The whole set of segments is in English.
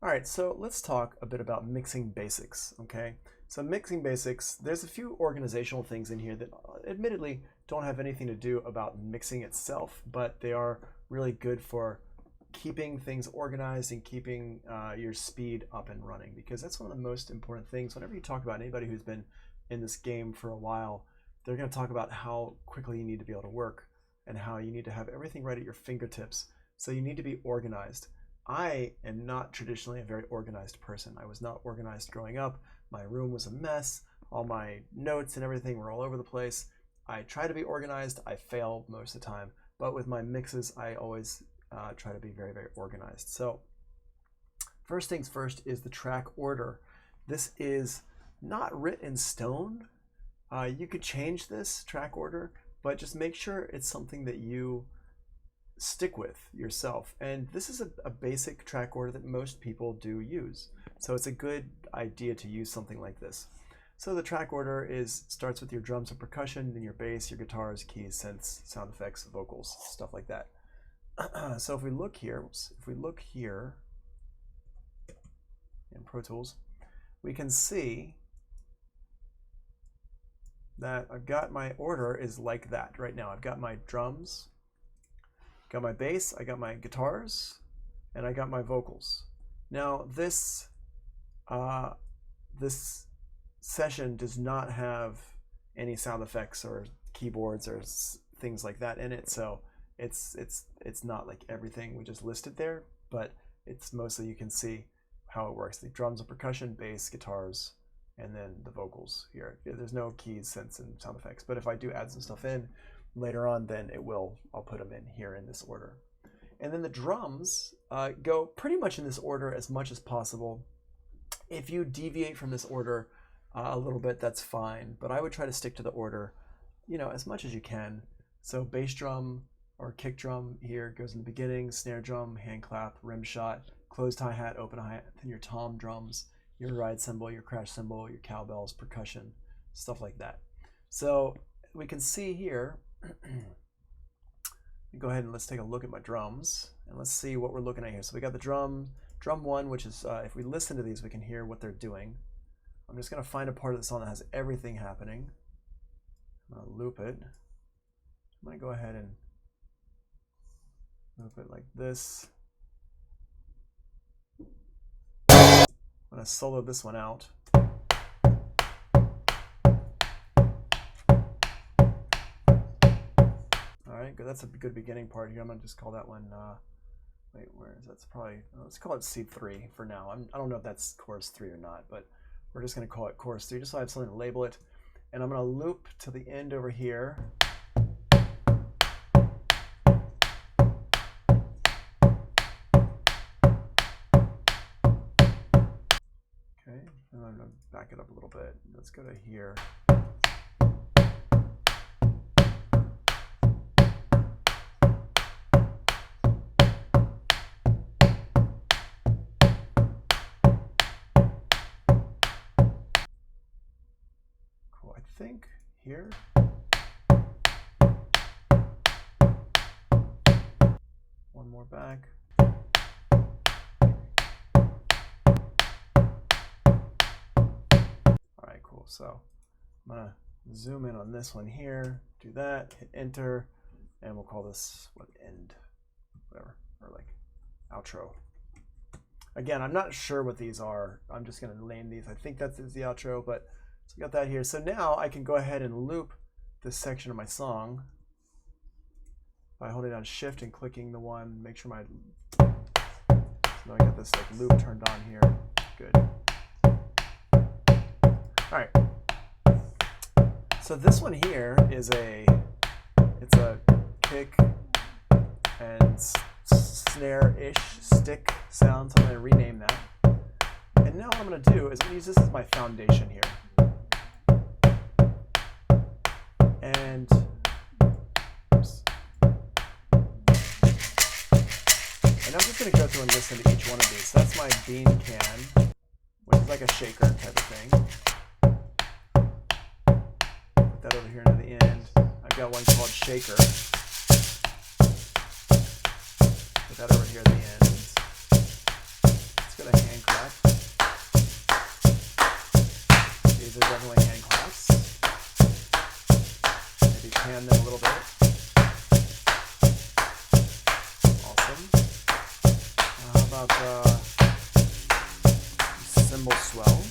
All right, so let's talk a bit about mixing basics, okay? So mixing basics, there's a few organizational things in here that admittedly don't have anything to do about mixing itself, but they are really good for keeping things organized and keeping your speed up and running, because that's one of the most important things. Whenever you talk about anybody who's been in this game for a while, they're going to talk about how quickly you need to be able to work and how you need to have everything right at your fingertips. So you need to be organized. I am not traditionally a very organized person. I was not organized growing up. My room was a mess. All my notes and everything were all over the place. I try to be organized. I fail most of the time. But with my mixes, I always try to be very, very organized. So first things first is the track order. This is not written in stone. You could change this track order, but just make sure it's something that you stick with yourself. And this is a basic track order that most people do use. So it's a good idea to use something like this. So the track order starts with your drums and percussion, then your bass, your guitars, keys, synths, sound effects, vocals, stuff like that. So if we look here in Pro Tools, we can see that I've got my order is like that right now. I've got my drums, got my bass, I got my guitars, and I got my vocals. Now this this session does not have any sound effects or keyboards or things like that in it, so it's not like everything we just listed there, but it's mostly, you can see how it works. The drums and percussion, bass, guitars, and then the vocals here. There's no keys, synths, and sound effects, but if I do add some stuff in later on, then I'll put them in here in this order. And then the drums go pretty much in this order as much as possible. If you deviate from this order a little bit, that's fine, but I would try to stick to the order, as much as you can. So bass drum or kick drum here goes in the beginning, snare drum, hand clap, rim shot, closed hi-hat, open hi-hat, then your tom drums, your ride cymbal, your crash cymbal, your cowbells, percussion, stuff like that. So we can see here, go ahead and let's take a look at my drums and let's see what we're looking at here. So we got the drum one, which is, if we listen to these, we can hear what they're doing. I'm just going to find a part of the song that has everything happening. I'm going to loop it. I'm going to go ahead and loop it like this. I'm going to solo this one out. All right, good. That's a good beginning part here. I'm going to just call that one, wait, where is that? It's probably, let's call it C3 for now. I don't know if that's chorus 3 or not, but we're just going to call it chorus 3 just so I have something to label it. And I'm going to loop to the end over here. Okay, and I'm going to back it up a little bit. Let's go to here. Cool, I think here. One more back. All right, cool. So I'm gonna zoom in on this one here, do that, hit enter, and we'll call this end, whatever, or like outro. Again, I'm not sure what these are. I'm just gonna name these. I think that is the outro, but so we got that here. So now I can go ahead and loop this section of my song by holding down Shift and clicking the one, make sure so now I got this like loop turned on here. Good. All right. So this one here is it's a kick and snare-ish stick sound, so I'm going to rename that. And now what I'm going to do is I'm going to use this as my foundation here. And oops. And I'm just going to go through and listen to each one of these. So that's my bean can, which is like a shaker type of thing. Put that over here near the end. I've got one called shaker. Put that over here at the end. Let's go to hand these are definitely hand clasps. Maybe pan them a little bit. Awesome. How about cymbal swell?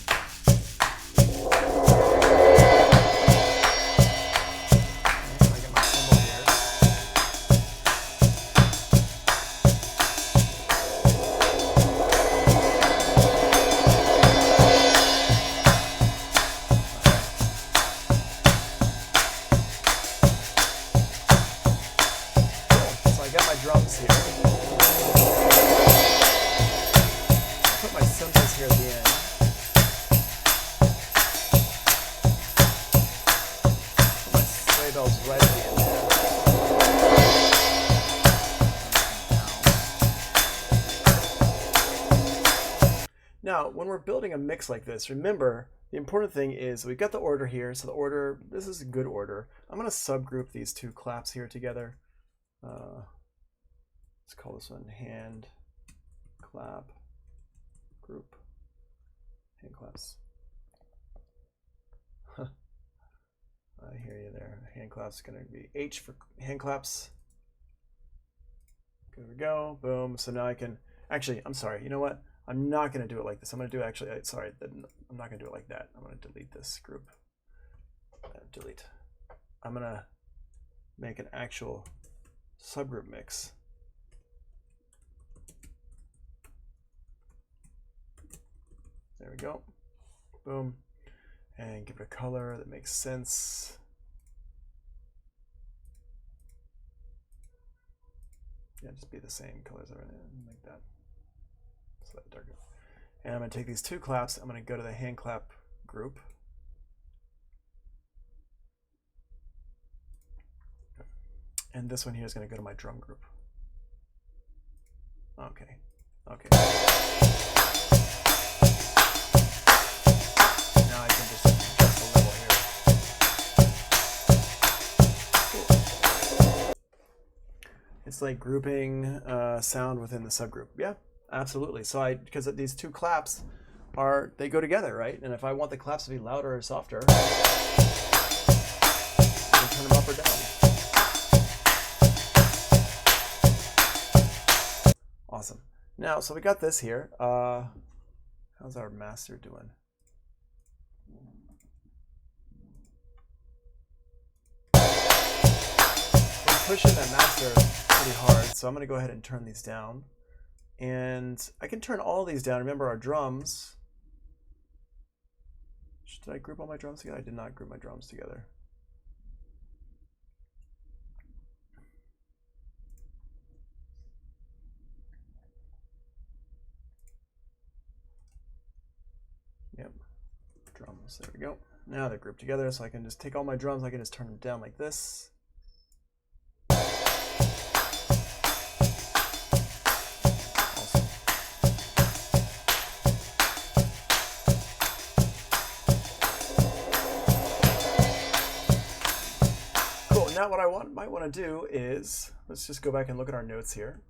Drums here. Put my cymbals here at the end. Put my sleigh bells right at the end there. Now, when we're building a mix like this, remember the important thing is we've got the order here. So the order, this is a good order. I'm going to subgroup these two claps here together. Let's call this one hand clap group. Hand claps. I hear you there. Hand claps is going to be H for hand claps. There we go. Boom. So now I can actually, I'm sorry. You know what? I'm not going to do it like this. I'm going to do actually, sorry, I'm not going to do it like that. I'm going to delete this group. Delete. I'm going to make an actual subgroup mix. There we go. Boom. And give it a color that makes sense. Yeah, just be the same colors over there, like that. Slightly darker. And I'm going to take these two claps. I'm going to go to the hand clap group. And this one here is going to go to my drum group. Okay. Okay. Now I can just adjust the level here. Cool. It's like grouping sound within the subgroup. Yeah, absolutely. So because these two claps they go together, right? And if I want the claps to be louder or softer, I can turn them up or down. Awesome. Now, so we got this here. How's our master doing? We're pushing that master pretty hard, so I'm going to go ahead and turn these down. And I can turn all these down. Remember our drums. Did I group all my drums together? I did not group my drums together. Yep, drums, there we go. Now they're grouped together, so I can just take all my drums, I can just turn them down like this. Awesome. Cool, now what I might want to do is, let's just go back and look at our notes here.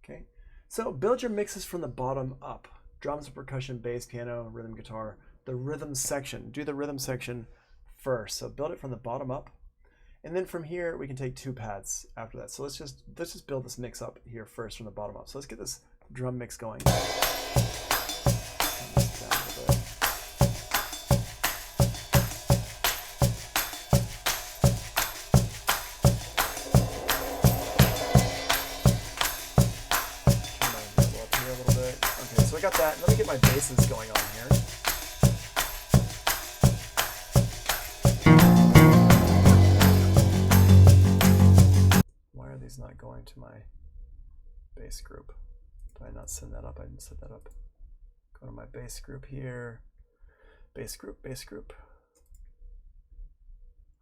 Okay, so build your mixes from the bottom up. Drums, percussion, bass, piano, rhythm, guitar. The rhythm section, do the rhythm section first. So build it from the bottom up. And then from here, we can take two pads after that. So let's just build this mix up here first from the bottom up. So let's get this drum mix going. So I got that. Let me get my basses going on here. Why are these not going to my bass group? Did I not send that up? I didn't set that up. Go to my bass group here. Bass group, bass group.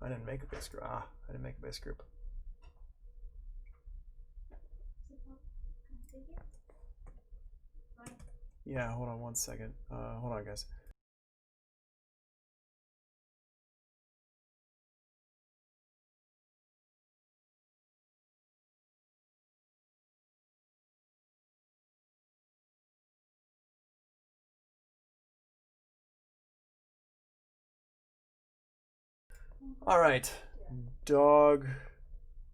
I didn't make a bass group. I didn't make a bass group. Yeah, hold on one second. Hold on, guys. All right, dog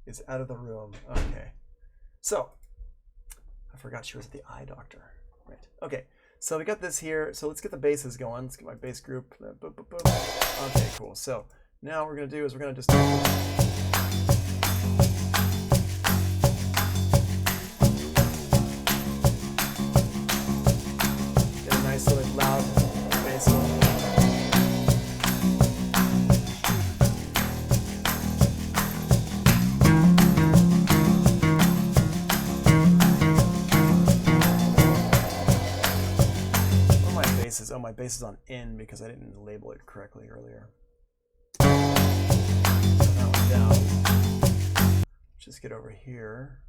is out of the room. Okay, so I forgot she was at the eye doctor. Right. Okay, so we got this here. So let's get the basses going. Let's get my bass group. Boom, boom, boom. Okay, cool. So now what we're gonna do is we're gonna just get a nice little loud bass. Oh, my bass is on in because I didn't label it correctly earlier. That one down. Let's just get over here.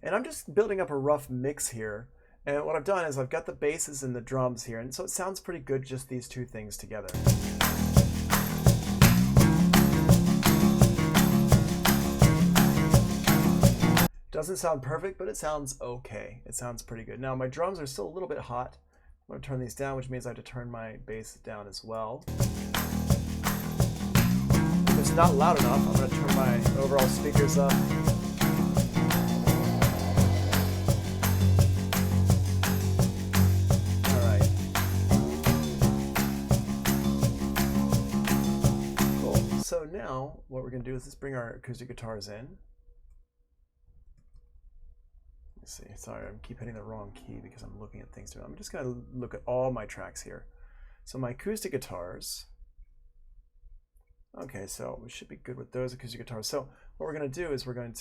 And I'm just building up a rough mix here. And what I've done is I've got the basses and the drums here. And so it sounds pretty good, just these two things together. Doesn't sound perfect, but it sounds okay. It sounds pretty good. Now my drums are still a little bit hot. I'm gonna turn these down, which means I have to turn my bass down as well. If it's not loud enough, I'm gonna turn my overall speakers up. All right. Cool. So now what we're gonna do is let's bring our acoustic guitars in. Let's see, sorry, I keep hitting the wrong key because I'm looking at things. I'm just going to look at all my tracks here. So my acoustic guitars. Okay, so we should be good with those acoustic guitars. So what we're going to do is I'm going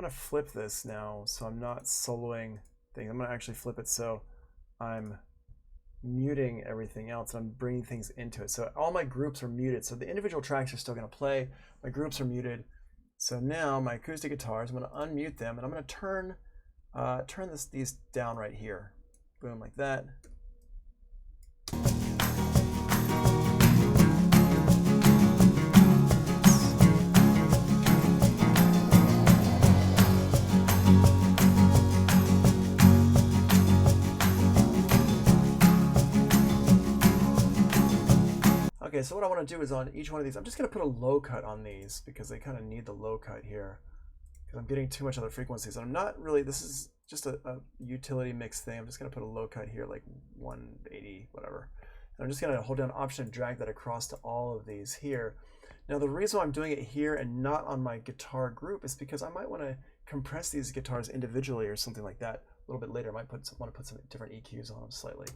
to flip this now so I'm not soloing things. I'm going to actually flip it so I'm muting everything else and I'm bringing things into it. So all my groups are muted. So the individual tracks are still going to play. My groups are muted. So now my acoustic guitars, I'm going to unmute them and I'm going to turn these down right here. Boom, like that. Okay, so what I want to do is on each one of these, I'm just going to put a low cut on these because they kind of need the low cut here because I'm getting too much other frequencies. And I'm not really, this is just a utility mix thing. I'm just going to put a low cut here, like 180, whatever. And I'm just going to hold down Option and drag that across to all of these here. Now the reason why I'm doing it here and not on my guitar group is because I might want to compress these guitars individually or something like that a little bit later. I might want to put some different EQs on them slightly.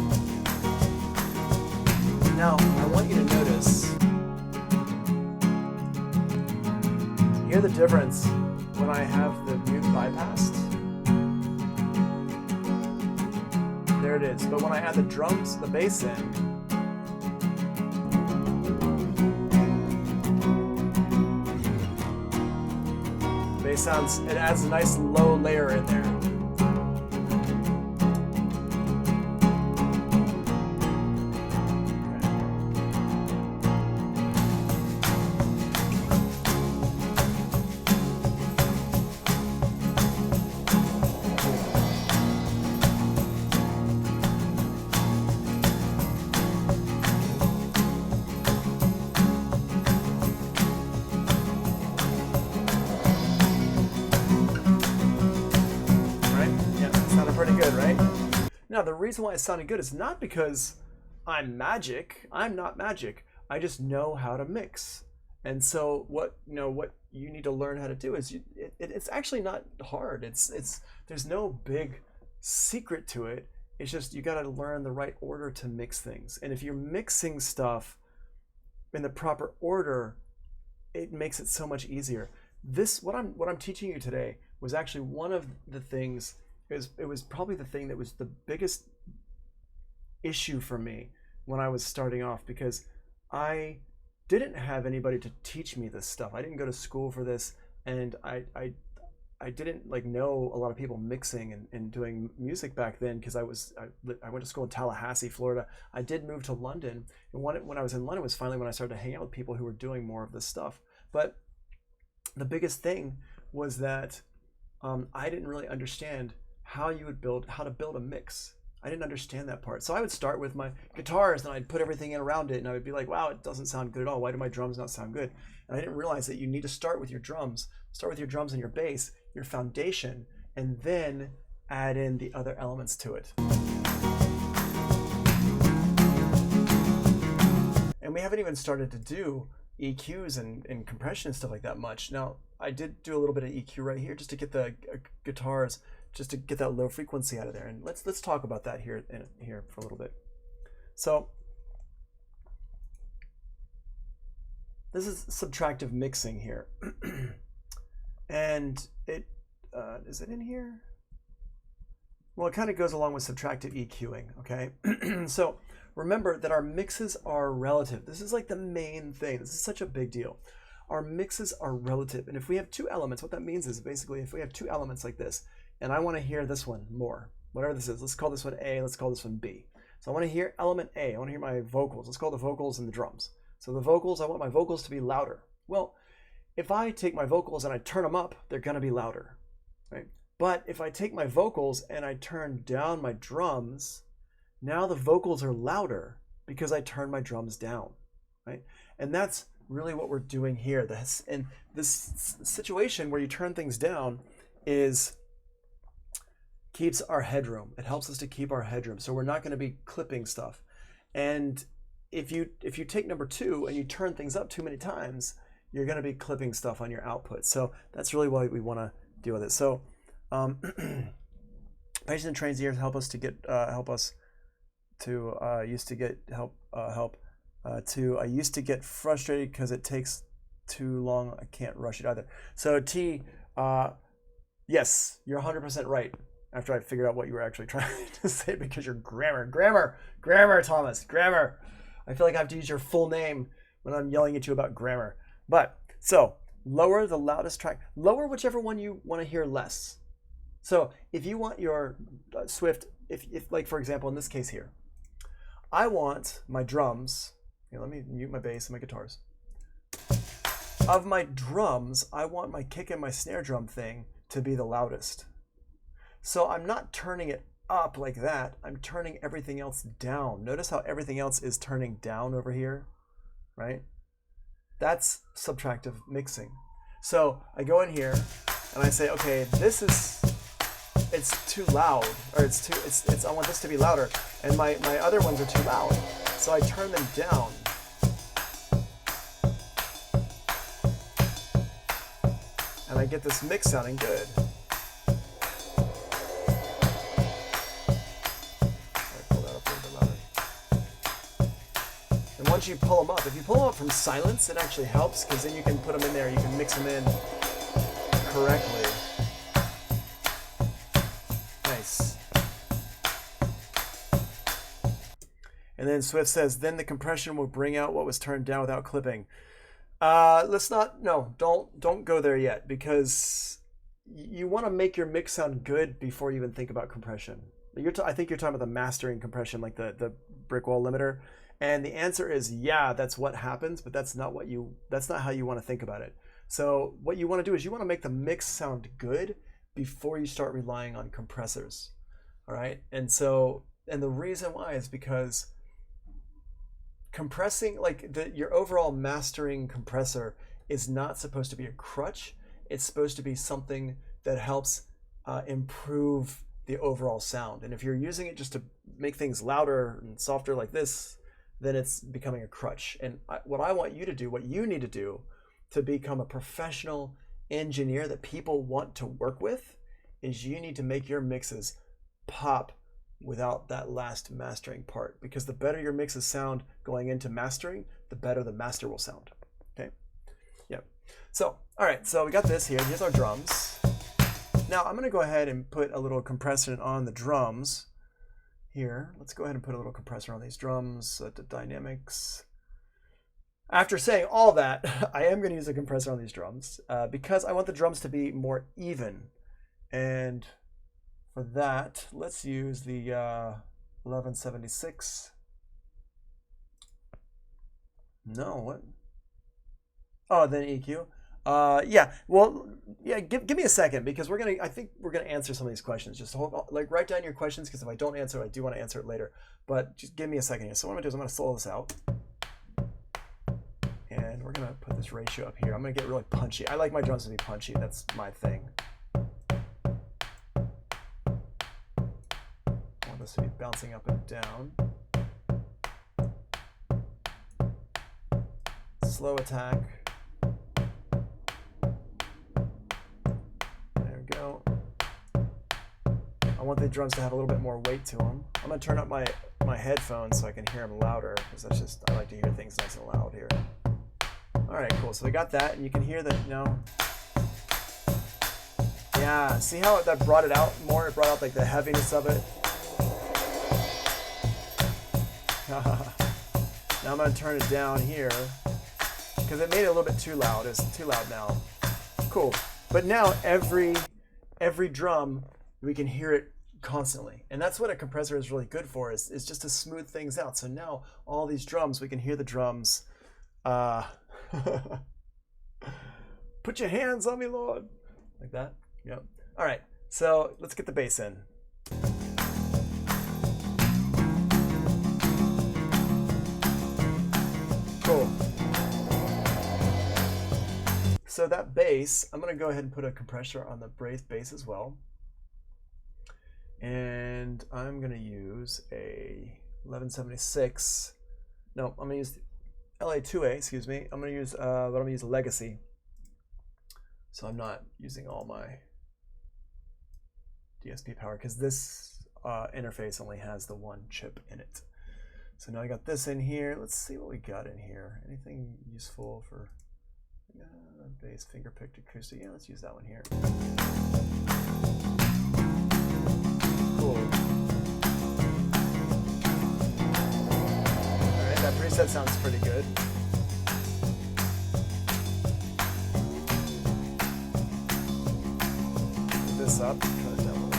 Now, I want you to notice, hear the difference when I have the mute bypassed. There it is. But when I add the drums, the bass in, bass sounds, it adds a nice low layer in there. Now, the reason why it sounded good is not because I'm magic. I'm not magic. I just know how to mix. And so what you need to learn how to do is it's actually not hard. There's no big secret to it. It's just you got to learn the right order to mix things. And if you're mixing stuff in the proper order, it makes it so much easier. What I'm teaching you today was actually one of the things. It was probably the thing that was the biggest issue for me when I was starting off, because I didn't have anybody to teach me this stuff. I didn't go to school for this, and I didn't know a lot of people mixing and doing music back then, because I went to school in Tallahassee, Florida. I did move to London, and when I was in London was finally when I started to hang out with people who were doing more of this stuff. But the biggest thing was that I didn't really understand how to build a mix. I didn't understand that part. So I would start with my guitars and I'd put everything in around it and I would be like, wow, it doesn't sound good at all. Why do my drums not sound good? And I didn't realize that you need to start with your drums. Start with your drums and your bass, your foundation, and then add in the other elements to it. And we haven't even started to do EQs and compression and stuff like that much. Now, I did do a little bit of EQ right here just to get the guitars, just to get that low frequency out of there. And let's talk about that here for a little bit. So this is subtractive mixing here. And it is it in here? Well, it kind of goes along with subtractive EQing, okay? So remember that our mixes are relative. This is like the main thing. This is such a big deal. Our mixes are relative. And if we have two elements, what that means is basically if we have two elements like this, and I want to hear this one more, whatever this is, let's call this one A, let's call this one B. So I want to hear element A, I want to hear my vocals. Let's call the vocals and the drums. So the vocals, I want my vocals to be louder. Well, if I take my vocals and I turn them up, they're going to be louder, right? But if I take my vocals and I turn down my drums, now the vocals are louder because I turn my drums down, right? And that's really what we're doing here. And this situation where you turn things down keeps our headroom. It helps us to keep our headroom. So we're not going to be clipping stuff. And if you take number 2 and you turn things up too many times, you're going to be clipping stuff on your output. So that's really why we want to deal with it. So patience and trains ears help us to get I used to get frustrated because it takes too long. I can't rush it either. So T, yes, you're 100% right. After I figured out what you were actually trying to say, because you're grammar, Thomas, grammar. I feel like I have to use your full name when I'm yelling at you about grammar. But so lower the loudest track, lower whichever one you want to hear less. So if you want your Swift, if like for example in this case here, I want my drums. Here, let me mute my bass and my guitars. Of my drums, I want my kick and my snare drum thing to be the loudest. So I'm not turning it up like that. I'm turning everything else down. Notice how everything else is turning down over here, right? That's subtractive mixing. So I go in here and I say, okay, it's too loud, or I want this to be louder, and my other ones are too loud. So I turn them down. And I get this mix sounding good. Once you pull them up, if you pull them up from silence, it actually helps, because then you can put them in there, you can mix them in correctly. Nice. And then Swift says, then the compression will bring out what was turned down without clipping. Don't go there yet, because you want to make your mix sound good before you even think about compression. I think you're talking about the mastering compression, like the brick wall limiter. And the answer is, yeah, that's what happens, but that's not how you want to think about it. So what you want to do is you want to make the mix sound good before you start relying on compressors. All right. And the reason why is because compressing, your overall mastering compressor is not supposed to be a crutch. It's supposed to be something that helps improve the overall sound. And if you're using it just to make things louder and softer like this, then it's becoming a crutch. And what I want you to do, what you need to do to become a professional engineer that people want to work with, is you need to make your mixes pop without that last mastering part. Because the better your mixes sound going into mastering, the better the master will sound. Okay? Yeah. So, all right, so we got this here. Here's our drums. Now I'm gonna go ahead and put a little compressor on the drums. Here, let's go ahead and put a little compressor on these drums, the dynamics. After saying all that, I am going to use a compressor on these drums because I want the drums to be more even. And for that, let's use the 1176. No, what? Oh, then EQ. Yeah. Well, yeah. Give me a second because I think we're gonna answer some of these questions. Just hold on, like write down your questions because if I don't answer, I do want to answer it later. But just give me a second here. So what I'm gonna do is I'm gonna solo this out, and we're gonna put this ratio up here. I'm gonna get really punchy. I like my drums to be punchy. That's my thing. I want this to be bouncing up and down. Slow attack. There we go. I want the drums to have a little bit more weight to them. I'm gonna turn up my headphones so I can hear them louder because that's just, I like to hear things nice and loud here. All right, cool. So we got that, and you can hear that, you know. Yeah, see how that brought it out more? It brought out like the heaviness of it. Now I'm gonna turn it down here because it made it a little bit too loud. It's too loud now. Cool. But now every drum, we can hear it constantly. And that's what a compressor is really good for, is just to smooth things out. So now all these drums, we can hear the drums. Put your hands on me, Lord. Like that. Yep. All right. So let's get the bass in. Cool. So that bass, I'm going to go ahead and put a compressor on the bass as well. And I'm going to use a 1176. No, I'm going to use LA2A, excuse me. I'm going to use, but I'm going to use Legacy. So I'm not using all my DSP power because this interface only has the one chip in it. So now I got this in here. Let's see what we got in here. Anything useful for bass, finger picked acoustic? Yeah, let's use that one here. Cool. All right, that preset sounds pretty good. Put this up, cut it down a little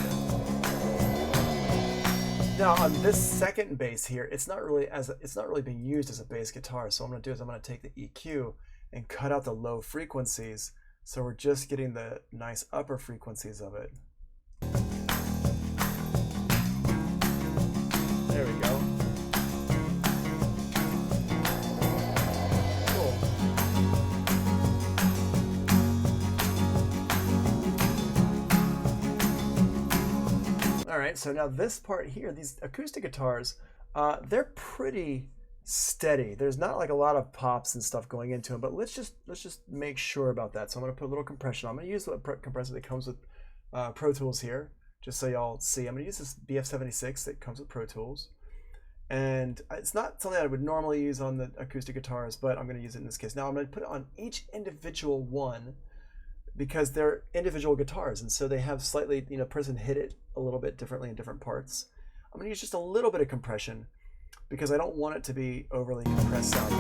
bit. Now on this second bass here, it's not really being used as a bass guitar. So what I'm going to do is I'm going to take the EQ and cut out the low frequencies, so we're just getting the nice upper frequencies of it. There we go. Cool. All right, so now this part here, these acoustic guitars, they're pretty steady. There's not like a lot of pops and stuff going into them, but let's just make sure about that. So I'm going to put a little compression on. I'm going to use the compressor that comes with Pro Tools here, just so y'all see. I'm going to use this BF76 that comes with Pro Tools, and it's not something I would normally use on the acoustic guitars, but I'm going to use it in this case. Now I'm going to put it on each individual one because they're individual guitars, and so they have slightly, you know, person hit it a little bit differently in different parts. I'm going to use just a little bit of compression because I don't want it to be overly compressed sounding.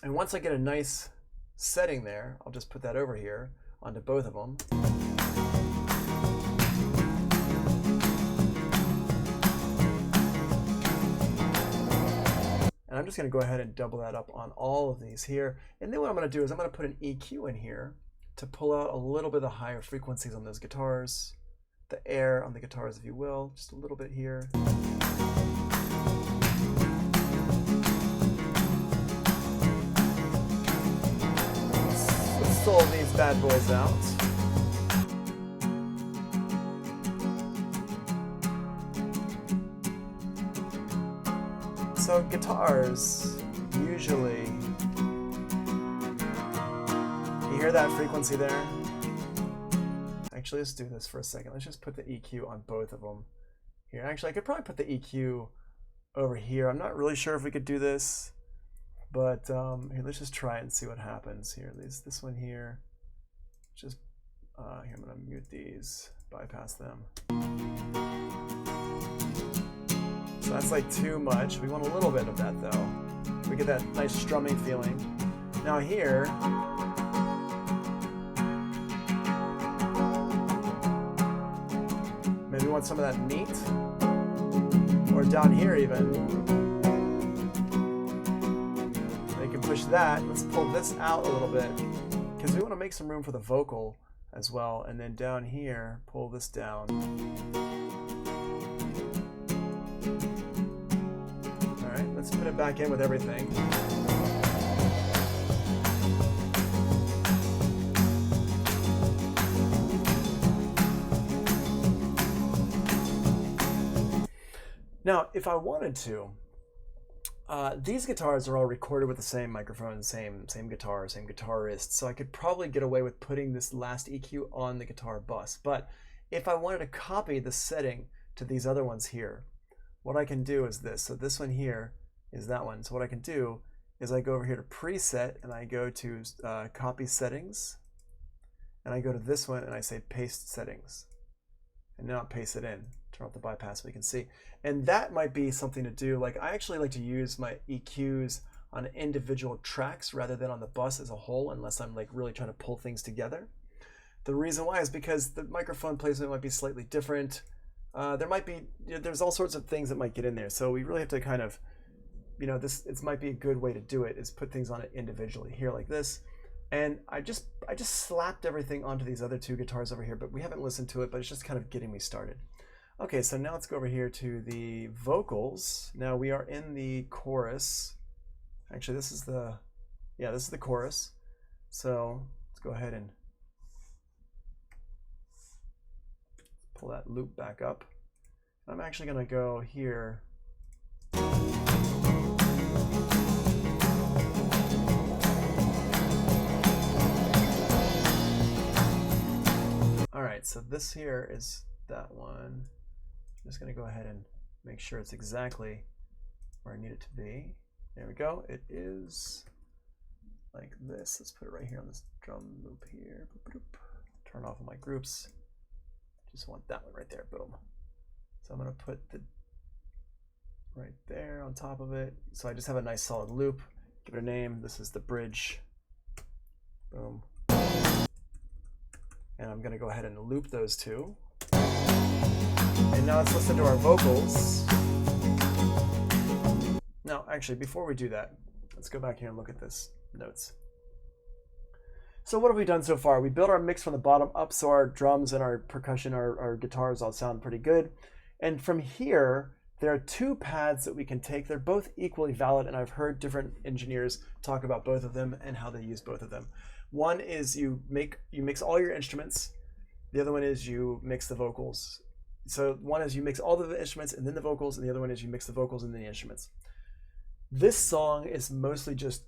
And once I get a nice setting there, I'll just put that over here onto both of them. And I'm just going to go ahead and double that up on all of these here. And then what I'm going to do is I'm going to put an EQ in here to pull out a little bit of the higher frequencies on those guitars, the air on the guitars, if you will, just a little bit here. Let's solo these bad boys out. So guitars usually, you hear that frequency there? Actually, let's do this for a second. Let's just put the EQ on both of them here. Actually, I could probably put the EQ over here. I'm not really sure if we could do this, but here, let's just try it and see what happens here. This one here, just here, I'm gonna mute these, bypass them. So that's like too much. We want a little bit of that though. We get that nice strumming feeling. Now here, maybe we want some of that meat. or down here even. You can push that. Let's pull this out a little bit because we want to make some room for the vocal as well. And then down here, pull this down. All right, let's put it back in with everything. Now, if I wanted to, these guitars are all recorded with the same microphone, same guitar, same guitarist, so I could probably get away with putting this last EQ on the guitar bus. But if I wanted to copy the setting to these other ones here, what I can do is this. So this one here is that one. So what I can do is I go over here to preset and I go to copy settings, and I go to this one and I say paste settings, and now paste it in. Turn off the bypass so we can see. And that might be something to do. Like, I actually like to use my EQs on individual tracks rather than on the bus as a whole, unless I'm like really trying to pull things together. The reason why is because the microphone placement might be slightly different. There might be, there's all sorts of things that might get in there. So we really have to kind of, it might be a good way to do it is put things on it individually here like this. And I just slapped everything onto these other two guitars over here, but we haven't listened to it, but it's just kind of getting me started. Okay, so now let's go over here to the vocals. Now we are in the chorus. Actually, this is the chorus. So let's go ahead and pull that loop back up. I'm actually gonna go here. All right, so this here is that one. I'm just going to go ahead and make sure it's exactly where I need it to be. There we go. It is like this. Let's put it right here on this drum loop here. Turn off all my groups. Just want that one right there. Boom. So I'm going to put the right there on top of it. So I just have a nice solid loop. Give it a name. This is the bridge. Boom. And I'm going to go ahead and loop those two. And now let's listen to our vocals. Now, actually, before we do that, let's go back here and look at this notes. So what have we done so far? We built our mix from the bottom up, so our drums and our percussion, our guitars all sound pretty good. And from here, there are two paths that we can take. They're both equally valid, and I've heard different engineers talk about both of them and how they use both of them. One is you mix all your instruments. The other one is you mix the vocals. So one is you mix all the instruments and then the vocals, and the other one is you mix the vocals and then the instruments. This song is mostly just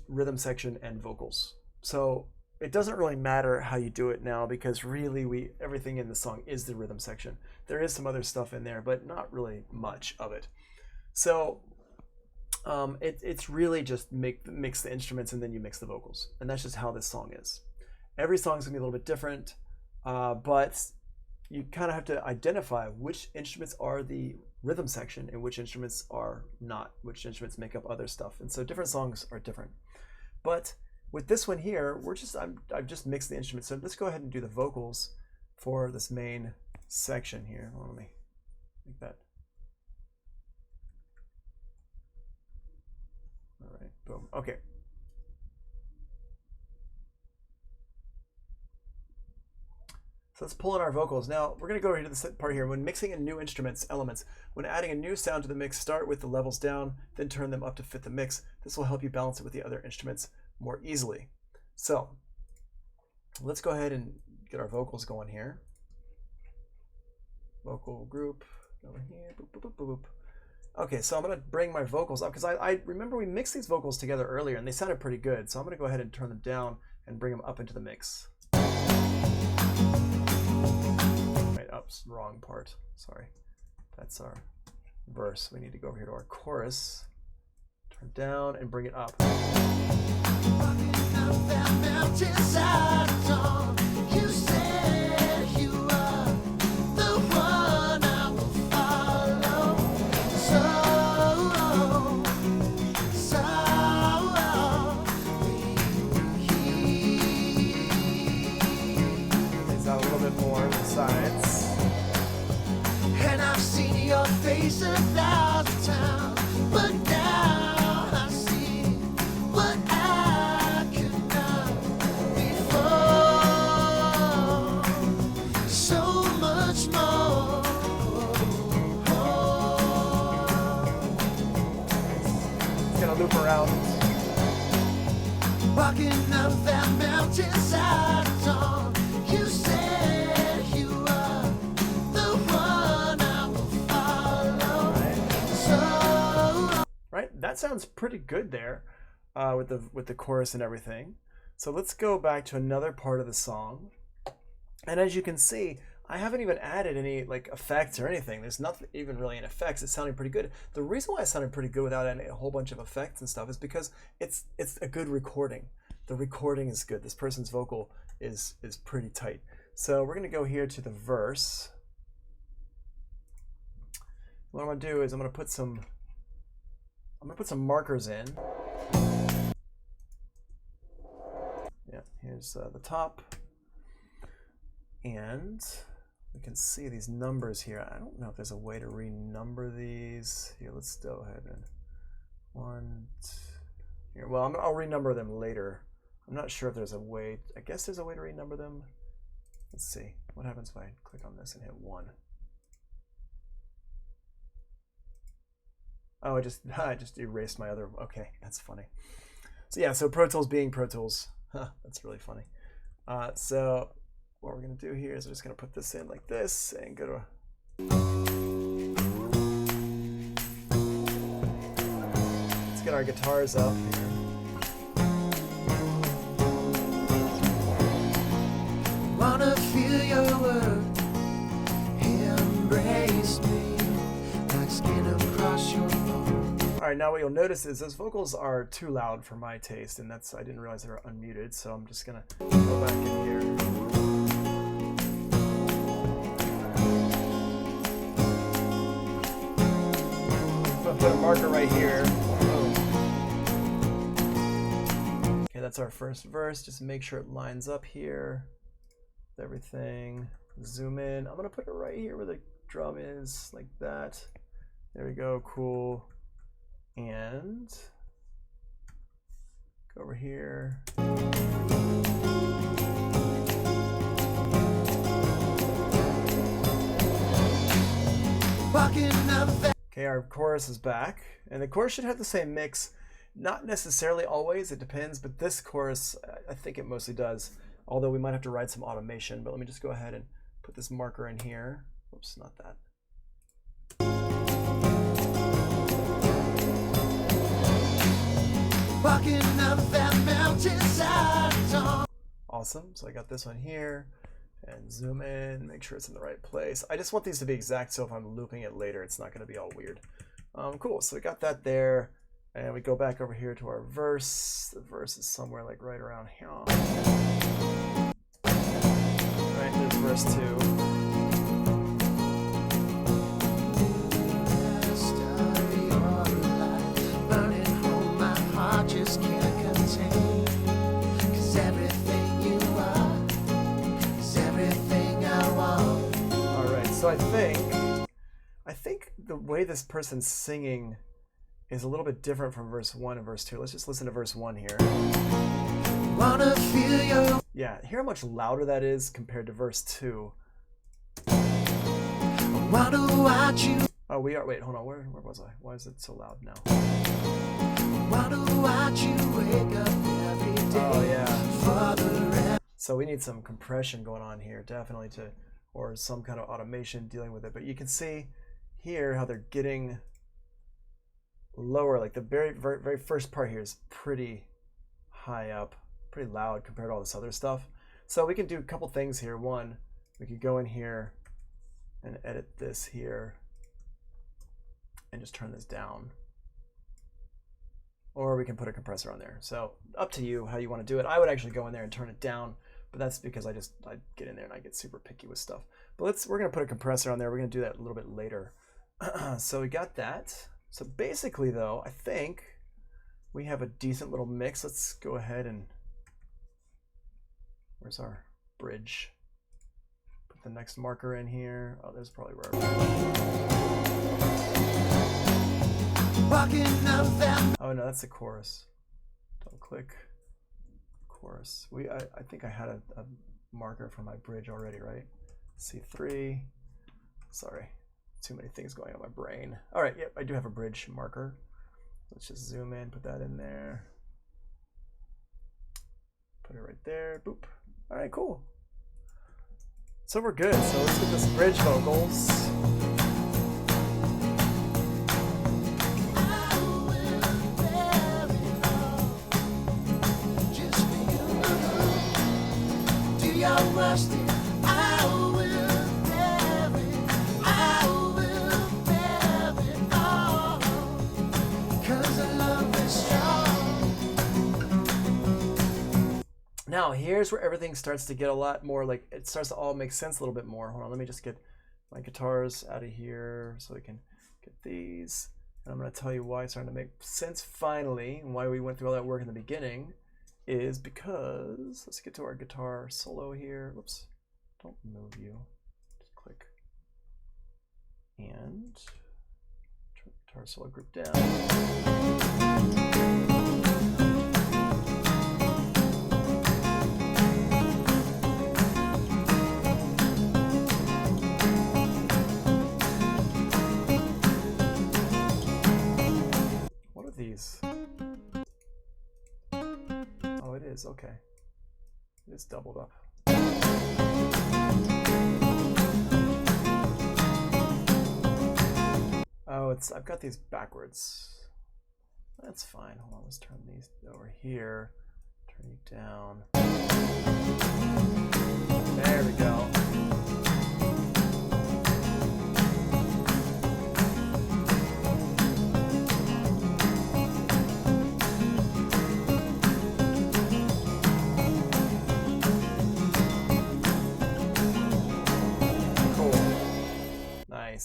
rhythm section and vocals. So it doesn't really matter how you do it now, because really everything in the song is the rhythm section. There is some other stuff in there, but not really much of it. So it's really just mix the instruments and then you mix the vocals. And that's just how this song is. Every song is going to be a little bit different, but you kind of have to identify which instruments are the rhythm section and which instruments are not, which instruments make up other stuff. And so different songs are different. But with this one here, I've just mixed the instruments. So let's go ahead and do the vocals for this main section here. Well, let me make that. All right, boom. Okay. So let's pull in our vocals. Now we're going to go over to this part here. When mixing in new elements, when adding a new sound to the mix, start with the levels down, then turn them up to fit the mix. This will help you balance it with the other instruments more easily. So let's go ahead and get our vocals going here. Vocal group over here. Boop, boop, boop, boop. Okay, so I'm going to bring my vocals up because I remember we mixed these vocals together earlier and they sounded pretty good. So I'm going to go ahead and turn them down and bring them up into the mix. Right, oops, wrong part. Sorry. That's our verse. We need to go over here to our chorus. Turn down and bring it up. You said you were the one I will follow. Raise out a little bit more on the sides. And I've seen your face 1,000 times, but now I see what I could not before. So much more. It's gonna loop around. Walking up that mountainside at dawn, you said you are the one I will follow. So Right, that sounds pretty good there, with the chorus and everything. So let's go back to another part of the song, and as you can see, I haven't even added any like effects or anything. There's nothing even really in effects. It's sounding pretty good. The reason why it sounded pretty good without adding a whole bunch of effects and stuff is because it's a good recording. The recording is good. This person's vocal is pretty tight. So we're gonna go here to the verse. What I'm gonna do is I'm gonna put some markers in. Yeah, here's the top, and we can see these numbers here. I don't know if there's a way to renumber these. Here, let's go ahead and 1, 2. Here, well, I'll renumber them later. I'm not sure if there's a way. I guess there's a way to renumber them. Let's see. What happens if I click on this and hit 1? Oh, I just erased my other. Okay, that's funny. So yeah, so Pro Tools being Pro Tools. That's really funny. So what we're gonna do here is we're just gonna put this in like this and go to. Let's get our guitars up here. wanna feel your word, embrace me like skin across your bone. All right, now what you'll notice is those vocals are too loud for my taste, and I didn't realize they were unmuted, so I'm just gonna go back in here. Put a marker right here. Okay, that's our first verse. Just make sure it lines up here with everything. Zoom in. I'm gonna put it right here where the drum is, like that. There we go, cool. And go over here. Okay, our chorus is back, and the chorus should have the same mix. Not necessarily always, it depends, but this chorus, I think it mostly does, although we might have to write some automation. But let me just go ahead and put this marker in here. Oops, not that. Walking up that mountainside. Awesome, so I got this one here. And zoom in, make sure it's in the right place. I just want these to be exact, so if I'm looping it later, it's not going to be all weird. Cool, so we got that there. And we go back over here to our verse. The verse is somewhere like right around here. Right, there's verse 2. So I think the way this person's singing is a little bit different from verse 1 and verse 2. Let's just listen to verse 1 here. Wanna feel your... Yeah, hear how much louder that is compared to verse 2. Wanna watch you... Oh, we are... Wait, hold on. Where was I? Why is it so loud now? Wanna watch you wake up every day. Oh, yeah. For the rest. So we need some compression going on here, definitely, or some kind of automation dealing with it. But you can see here how they're getting lower. Like the very first part here is pretty high up, pretty loud compared to all this other stuff. So we can do a couple things here. One, we could go in here and edit this here and just turn this down. Or we can put a compressor on there. So up to you how you want to do it. I would actually go in there and turn it down, but that's because I get in there and I get super picky with stuff. But we're gonna put a compressor on there. We're gonna do that a little bit later. So we got that. So basically though, I think we have a decent little mix. Let's go ahead and, where's our bridge? Put the next marker in here. Oh, there's probably where. Walking up that Oh no, that's the chorus. Double click. Chorus. I think I had a marker for my bridge already, right? C3. Sorry, too many things going on in my brain. All right, yep, I do have a bridge marker. Let's just zoom in, put that in there. Put it right there. Boop. All right, cool. So we're good. So let's get this bridge vocals. Now here's where everything starts to get a lot more like, it starts to all make sense a little bit more. Hold on, let me just get my guitars out of here so we can get these. And I'm going to tell you why it's starting to make sense finally, and why we went through all that work in the beginning is because, let's get to our guitar solo here. Whoops, don't move you. Just click. And turn the guitar solo group down. These. Oh, it is, okay. It's doubled up. Oh, I've got these backwards. That's fine. Hold on, let's turn these over here. Turn you down. There we go.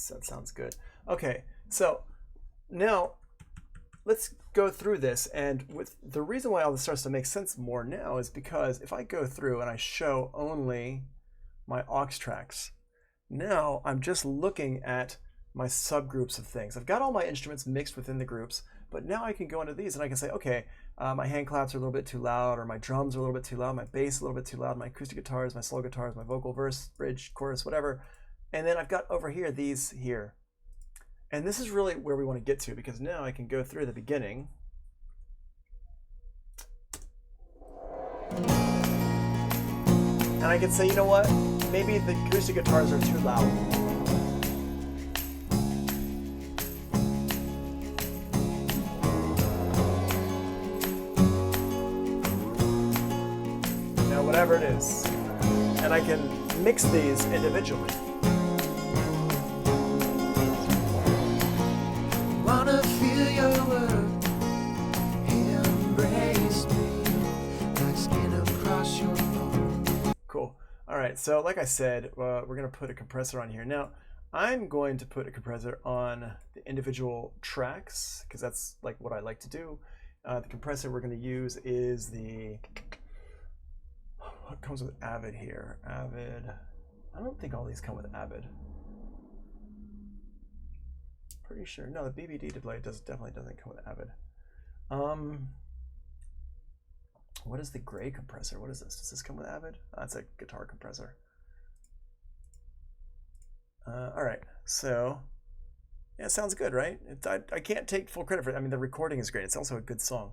That sounds good. Okay, so now let's go through this, and with the reason why all this starts to make sense more now is because if I go through and I show only my aux tracks, now I'm just looking at my subgroups of things. I've got all my instruments mixed within the groups, but now I can go into these and I can say, okay, my hand claps are a little bit too loud, or my drums are a little bit too loud, my bass a little bit too loud, my acoustic guitars, my solo guitars, my vocal, verse, bridge, chorus, whatever. And then I've got over here these here. And this is really where we want to get to, because now I can go through the beginning. And I can say, you know what? Maybe the acoustic guitars are too loud. Now, whatever it is. And I can mix these individually. Wanna feel your word, embrace me like skin across your bone. Cool. All right, so like I said, we're going to put a compressor on here. Now, I'm going to put a compressor on the individual tracks because that's like what I like to do. The compressor we're going to use is the, what comes with Avid here? Avid, I don't think all these come with Avid. Pretty sure. No, the BBD delay definitely doesn't come with Avid. What is the gray compressor? What is this? Does this come with Avid? That's a guitar compressor. All right, so yeah, it sounds good, right? I can't take full credit for it. I mean, the recording is great. It's also a good song.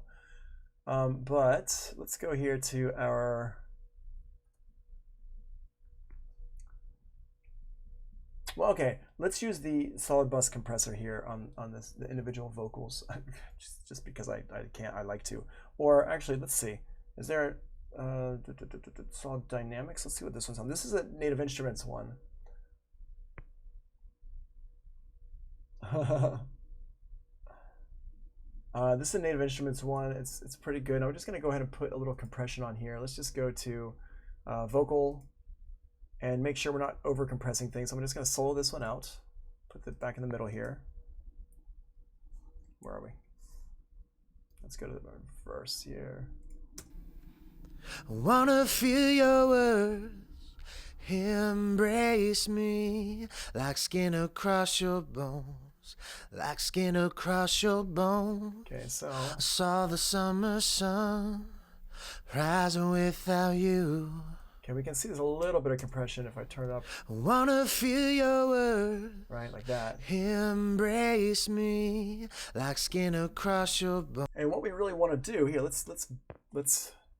But let's go here to our. Well, okay, let's use the solid bus compressor here on this, the individual vocals, just because I like to. Or actually, let's see, is there solid dynamics? Let's see what this one's on. This is a Native Instruments one. This is a Native Instruments one. It's pretty good. I'm just gonna go ahead and put a little compression on here. Let's just go to vocal. And make sure we're not over compressing things. I'm just going to solo this one out. Put it back in the middle here. Where are we? Let's go to the verse here. I wanna feel your words, Embrace me like skin across your bones, like skin across your bones. Okay, so I saw the summer sun rising without you. okay, we can see there's a little bit of compression if I turn it up, I wanna feel your words. right, like that. Embrace me like skin across your bones. And what we really want to do here, let's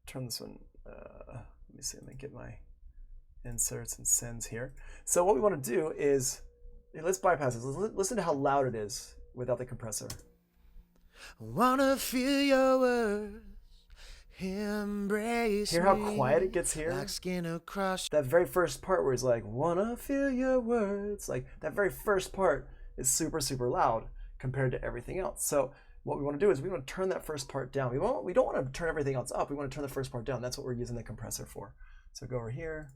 turn this one. Let me see. Let me get my inserts and sends here. So what we want to do is, let's bypass this. Listen to how loud it is without the compressor. I wanna feel your words. Embrace Hear how me quiet it gets here? like skin across. That very first part where he's like, wanna feel your words. Like that very first part is super, super loud compared to everything else. So what we want to do is we want to turn that first part down. We don't want to turn everything else up. We want to turn the first part down. That's what we're using the compressor for. So go over here.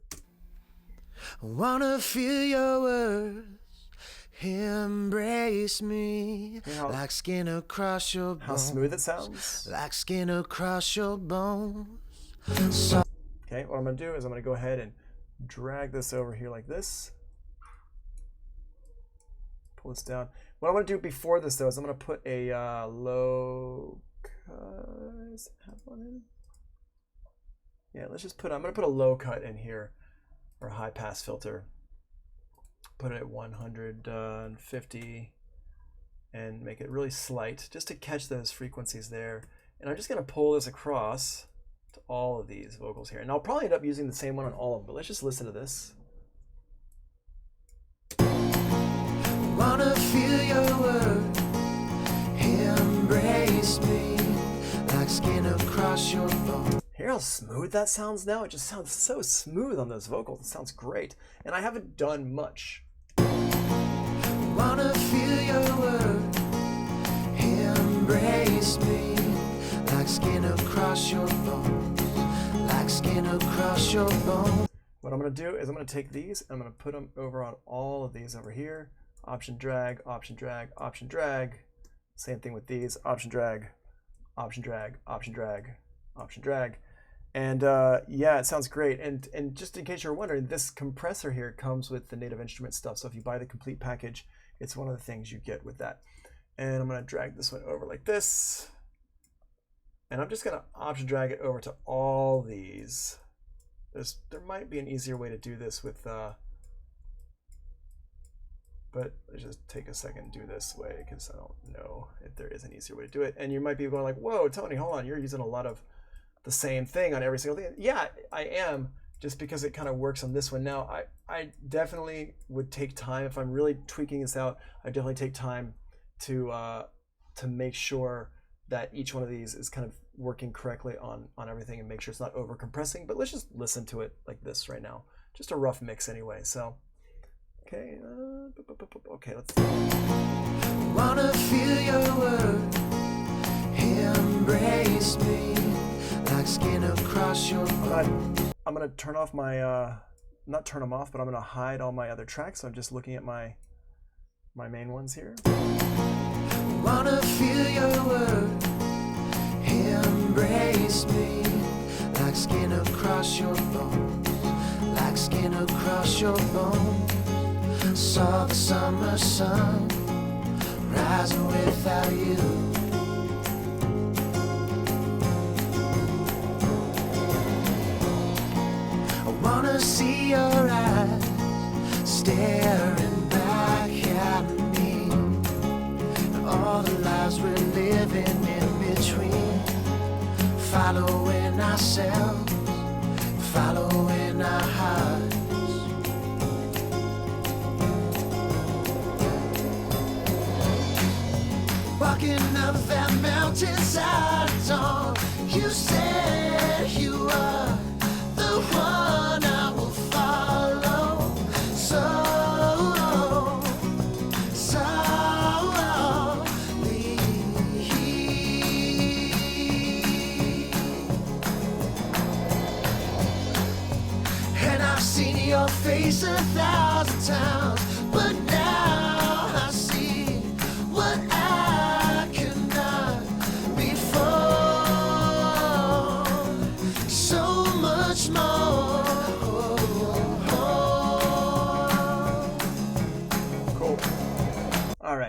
I wanna feel your words. Embrace me like skin across your bones. How smooth it sounds. Like skin across your bones. Okay, what I'm going to do is I'm going to go ahead and drag this over here like this. Pull this down. What I'm going to do before this though is I'm going to put a low cut. Does it have one in? Yeah, let's just put, I'm going to put a low cut in here, or a high pass filter. Put it at 150 and make it really slight just to catch those frequencies there. And I'm just going to pull this across to all of these vocals here. And I'll probably end up using the same one on all of them, but let's just listen to this. Wanna feel your word. Embrace me like skin across your bones. Hear how smooth that sounds now? It just sounds so smooth on those vocals. It sounds great. And I haven't done much. Wanna feel your word. Embrace me like skin across your bones. Like skin across your bones. What I'm going to do is I'm going to take these and I'm going to put them over on all of these over here. Option drag, option drag, option drag. Same thing with these. Option drag, option drag, option drag, option drag. And yeah, it sounds great. And just in case you're wondering, this compressor here comes with the Native Instruments stuff. So if you buy the complete package, it's one of the things you get with that. And I'm going to drag this one over like this. And I'm just going to option drag it over to all these. There might be an easier way to do this with, but let's just take a second and do this way because I don't know if there is an easier way to do it. And you might be going like, whoa, Tony, hold on, you're using a lot of the same thing on every single thing. Yeah, I am, just because it kind of works on this one. Now, I definitely would take time, if I'm really tweaking this out, I definitely take time to make sure that each one of these is kind of working correctly on everything and make sure it's not over compressing. But let's just listen to it like this right now. Just a rough mix anyway, so. Okay, okay, let's. Wanna feel your word. Embrace me like skin across your bones. I'm gonna turn off my, not turn them off, but I'm gonna hide all my other tracks. So I'm just looking at my main ones here. Wanna feel your word. Embrace me like skin across your bones. Like skin across your bones. Saw the summer sun rising without you. I wanna see your eyes staring back at me, and all the lives we're living in between, following ourselves, following our hearts. Walking up that mountainside at dawn, you said you were the one I will follow. Slowly. And I've seen your face 1,000 times, but now I see what I cannot before. So much more.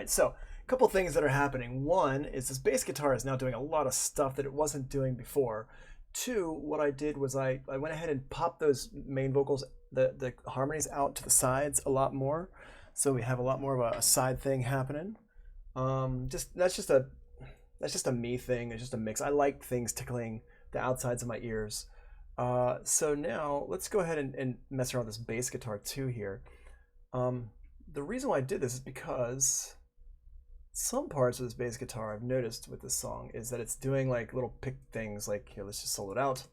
right, so a couple things that are happening. One is this bass guitar is now doing a lot of stuff that it wasn't doing before. Two, what I did was I went ahead and popped those main vocals, the harmonies out to the sides a lot more. So we have a lot more of a side thing happening. That's just a me thing. It's just a mix. I like things tickling the outsides of my ears. So now let's go ahead and mess around with this bass guitar too here. The reason why I did this is because some parts of this bass guitar I've noticed with this song is that it's doing like little pick things, like here, let's just solo it out.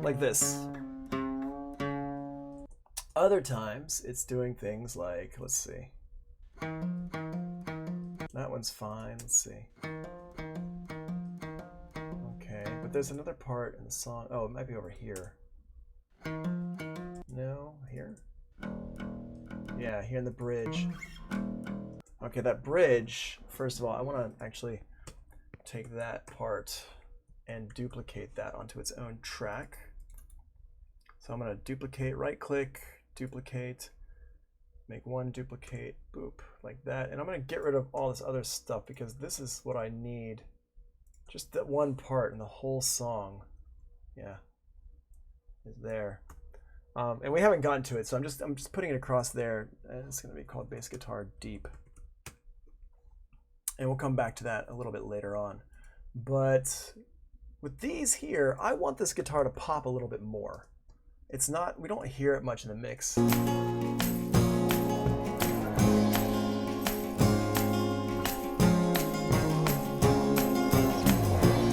Like this. Other times it's doing things like, let's see. That one's fine, let's see. Okay, but there's another part in the song. Oh, it might be over here. No, here? Yeah, here in the bridge. Okay, that bridge, first of all, I want to actually take that part and duplicate that onto its own track. So I'm going to duplicate, right click, duplicate, make one duplicate, boop, like that. And I'm going to get rid of all this other stuff because this is what I need. Just that one part in the whole song, yeah, is there. And we haven't gotten to it, so I'm just putting it across there. And it's going to be called bass guitar deep. And we'll come back to that a little bit later on. But with these here, I want this guitar to pop a little bit more. It's not, we don't hear it much in the mix.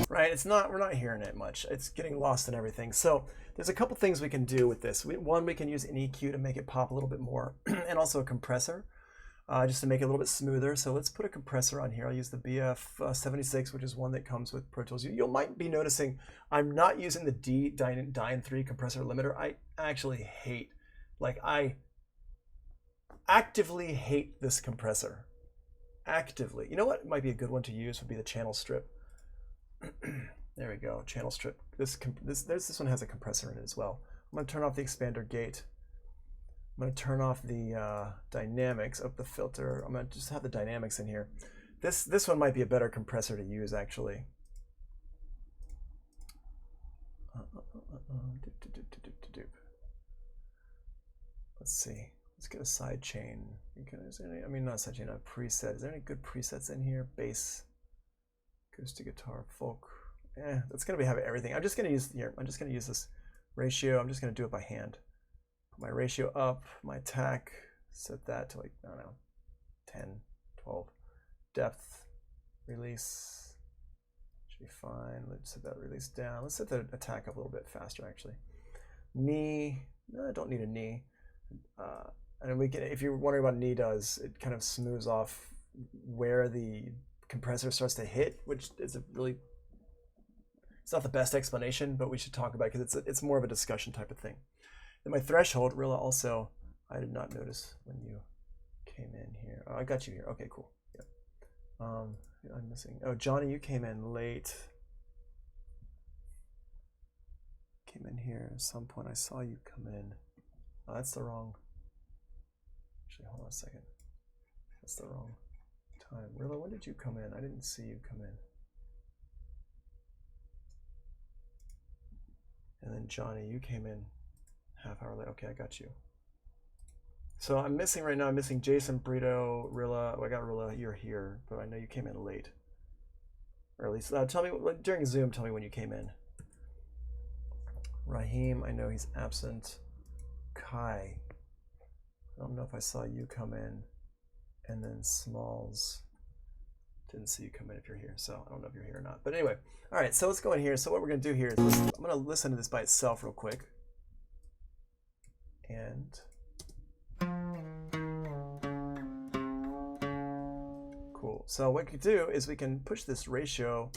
Right, it's not, we're not hearing it much. It's getting lost in everything. So there's a couple things we can do with this. One, we can use an EQ to make it pop a little bit more, and also a compressor. Just to make it a little bit smoother. So let's put a compressor on here. I'll use the BF76, which is one that comes with Pro Tools. You might be noticing I'm not using the Dyne 3 compressor limiter. I actually hate, I actively hate this compressor. Actively. You know what might be a good one to use would be the channel strip. There we go, channel strip. This one has a compressor in it as well. I'm going to turn off the expander gate. I'm going to turn off the dynamics of the filter. I'm going to just have the dynamics in here. This one might be a better compressor to use, actually. Let's see. Let's get a side chain. Is there any, I mean, not a side chain, a preset. Is there any good presets in here? Bass, acoustic guitar, folk. That's going to have everything. I'm just going to use here. I'm just going to use this ratio. I'm just going to do it by hand. My ratio up, my attack, set that to like, I don't know, 10, 12. Depth, release, should be fine. Let's set that release down. Let's set the attack up a little bit faster, actually. Knee, no, I don't need a knee. And we can, if you're wondering what knee does, it kind of smooths off where the compressor starts to hit, which is a really, it's not the best explanation, but we should talk about it because it's more of a discussion type of thing. Then my threshold, Rilla, also, I did not notice when you came in here. Oh, I got you here. Okay, cool. Yep. I'm missing. Oh, Johnny, you came in late. Came in here at some point. I saw you come in. Oh, that's the wrong. Actually, hold on a second. That's the wrong time. Rilla, when did you come in? I didn't see you come in. And then Johnny, you came in half hour late. Okay, I got you. So I'm missing right now. I'm missing Jason, Brito, Rilla. Oh, I got Rilla. You're here, but I know you came in late. Or at least tell me during Zoom. Tell me when you came in. Raheem, I know he's absent. Kai, I don't know if I saw you come in. And then Smalls, didn't see you come in if you're here. So I don't know if you're here or not. But anyway, all right. So let's go in here. So what we're gonna do here is I'm gonna listen to this by itself real quick. And cool. So what we can do is we can push this ratio.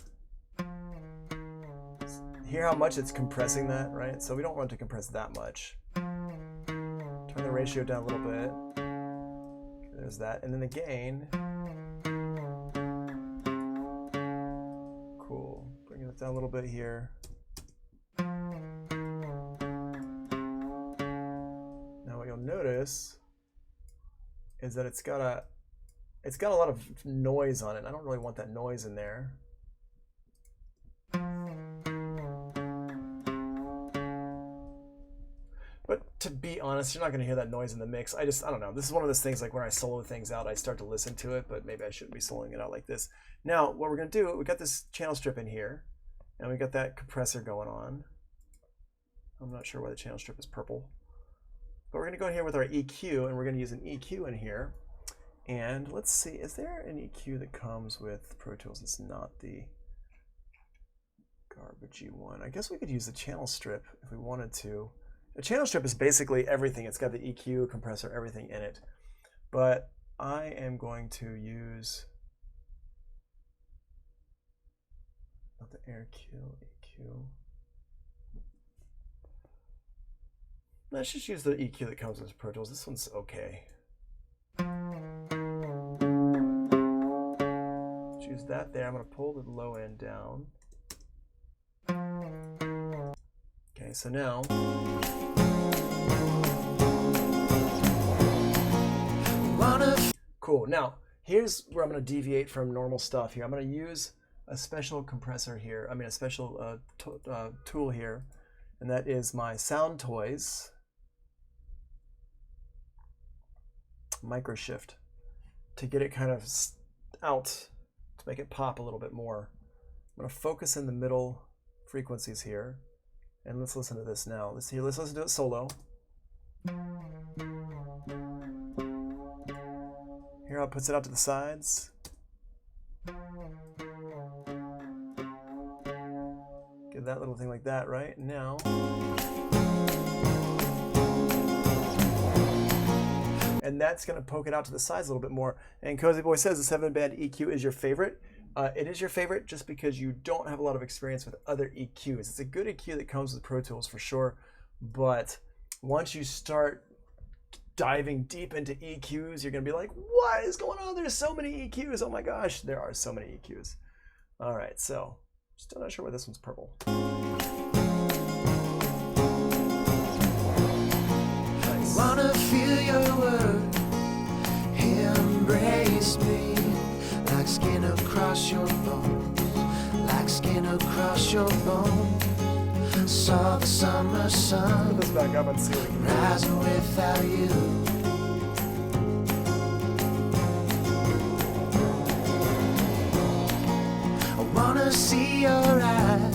Hear how much it's compressing that, right? So we don't want to compress that much. Turn the ratio down a little bit. There's that. And then the gain. Cool. Bringing it down a little bit here. Now what you'll notice is that it's got a it's got a lot of noise on it. I don't really want that noise in there. But to be honest, you're not going to hear that noise in the mix. I don't know. This is one of those things like when I solo things out, I start to listen to it, but maybe I shouldn't be soloing it out like this. Now, what we're going to do, we got this channel strip in here, and we got that compressor going on. I'm not sure why the channel strip is purple. But we're going to go in here with our EQ, and we're going to use an EQ in here. And let's see, is there an EQ that comes with Pro Tools? It's not the garbagey one. I guess we could use the channel strip if we wanted to. The channel strip is basically everything. It's got the EQ, compressor, everything in it. But I am going to use not the EQ. Let's just use the EQ that comes with Pro Tools. This one's okay. Choose that there. I'm going to pull the low end down. Okay, so now cool. Now here's where I'm going to deviate from normal stuff here. I'm going to use a special compressor here. I mean a special tool here, and that is my Sound Toys micro shift to get it kind of out, to make it pop a little bit more. I'm going to focus in the middle frequencies here, and let's listen to this now. Let's listen to it solo. Here I'll put it out to the sides. Get that little thing like that, right? Now and that's going to poke it out to the sides a little bit more. And Cozy Boy says the 7-band EQ is your favorite. It is your favorite just because you don't have a lot of experience with other EQs. It's a good EQ that comes with Pro Tools for sure, but once you start diving deep into EQs, you're going to be like, what is going on? There's so many EQs. Oh my gosh, there are so many EQs. All right, so still not sure why this one's purple. Nice. Wanna feel your word, embrace me, like skin across your bones, like skin across your bones. Saw the summer sun put this back up and see what we can rise without you. I wanna see your eyes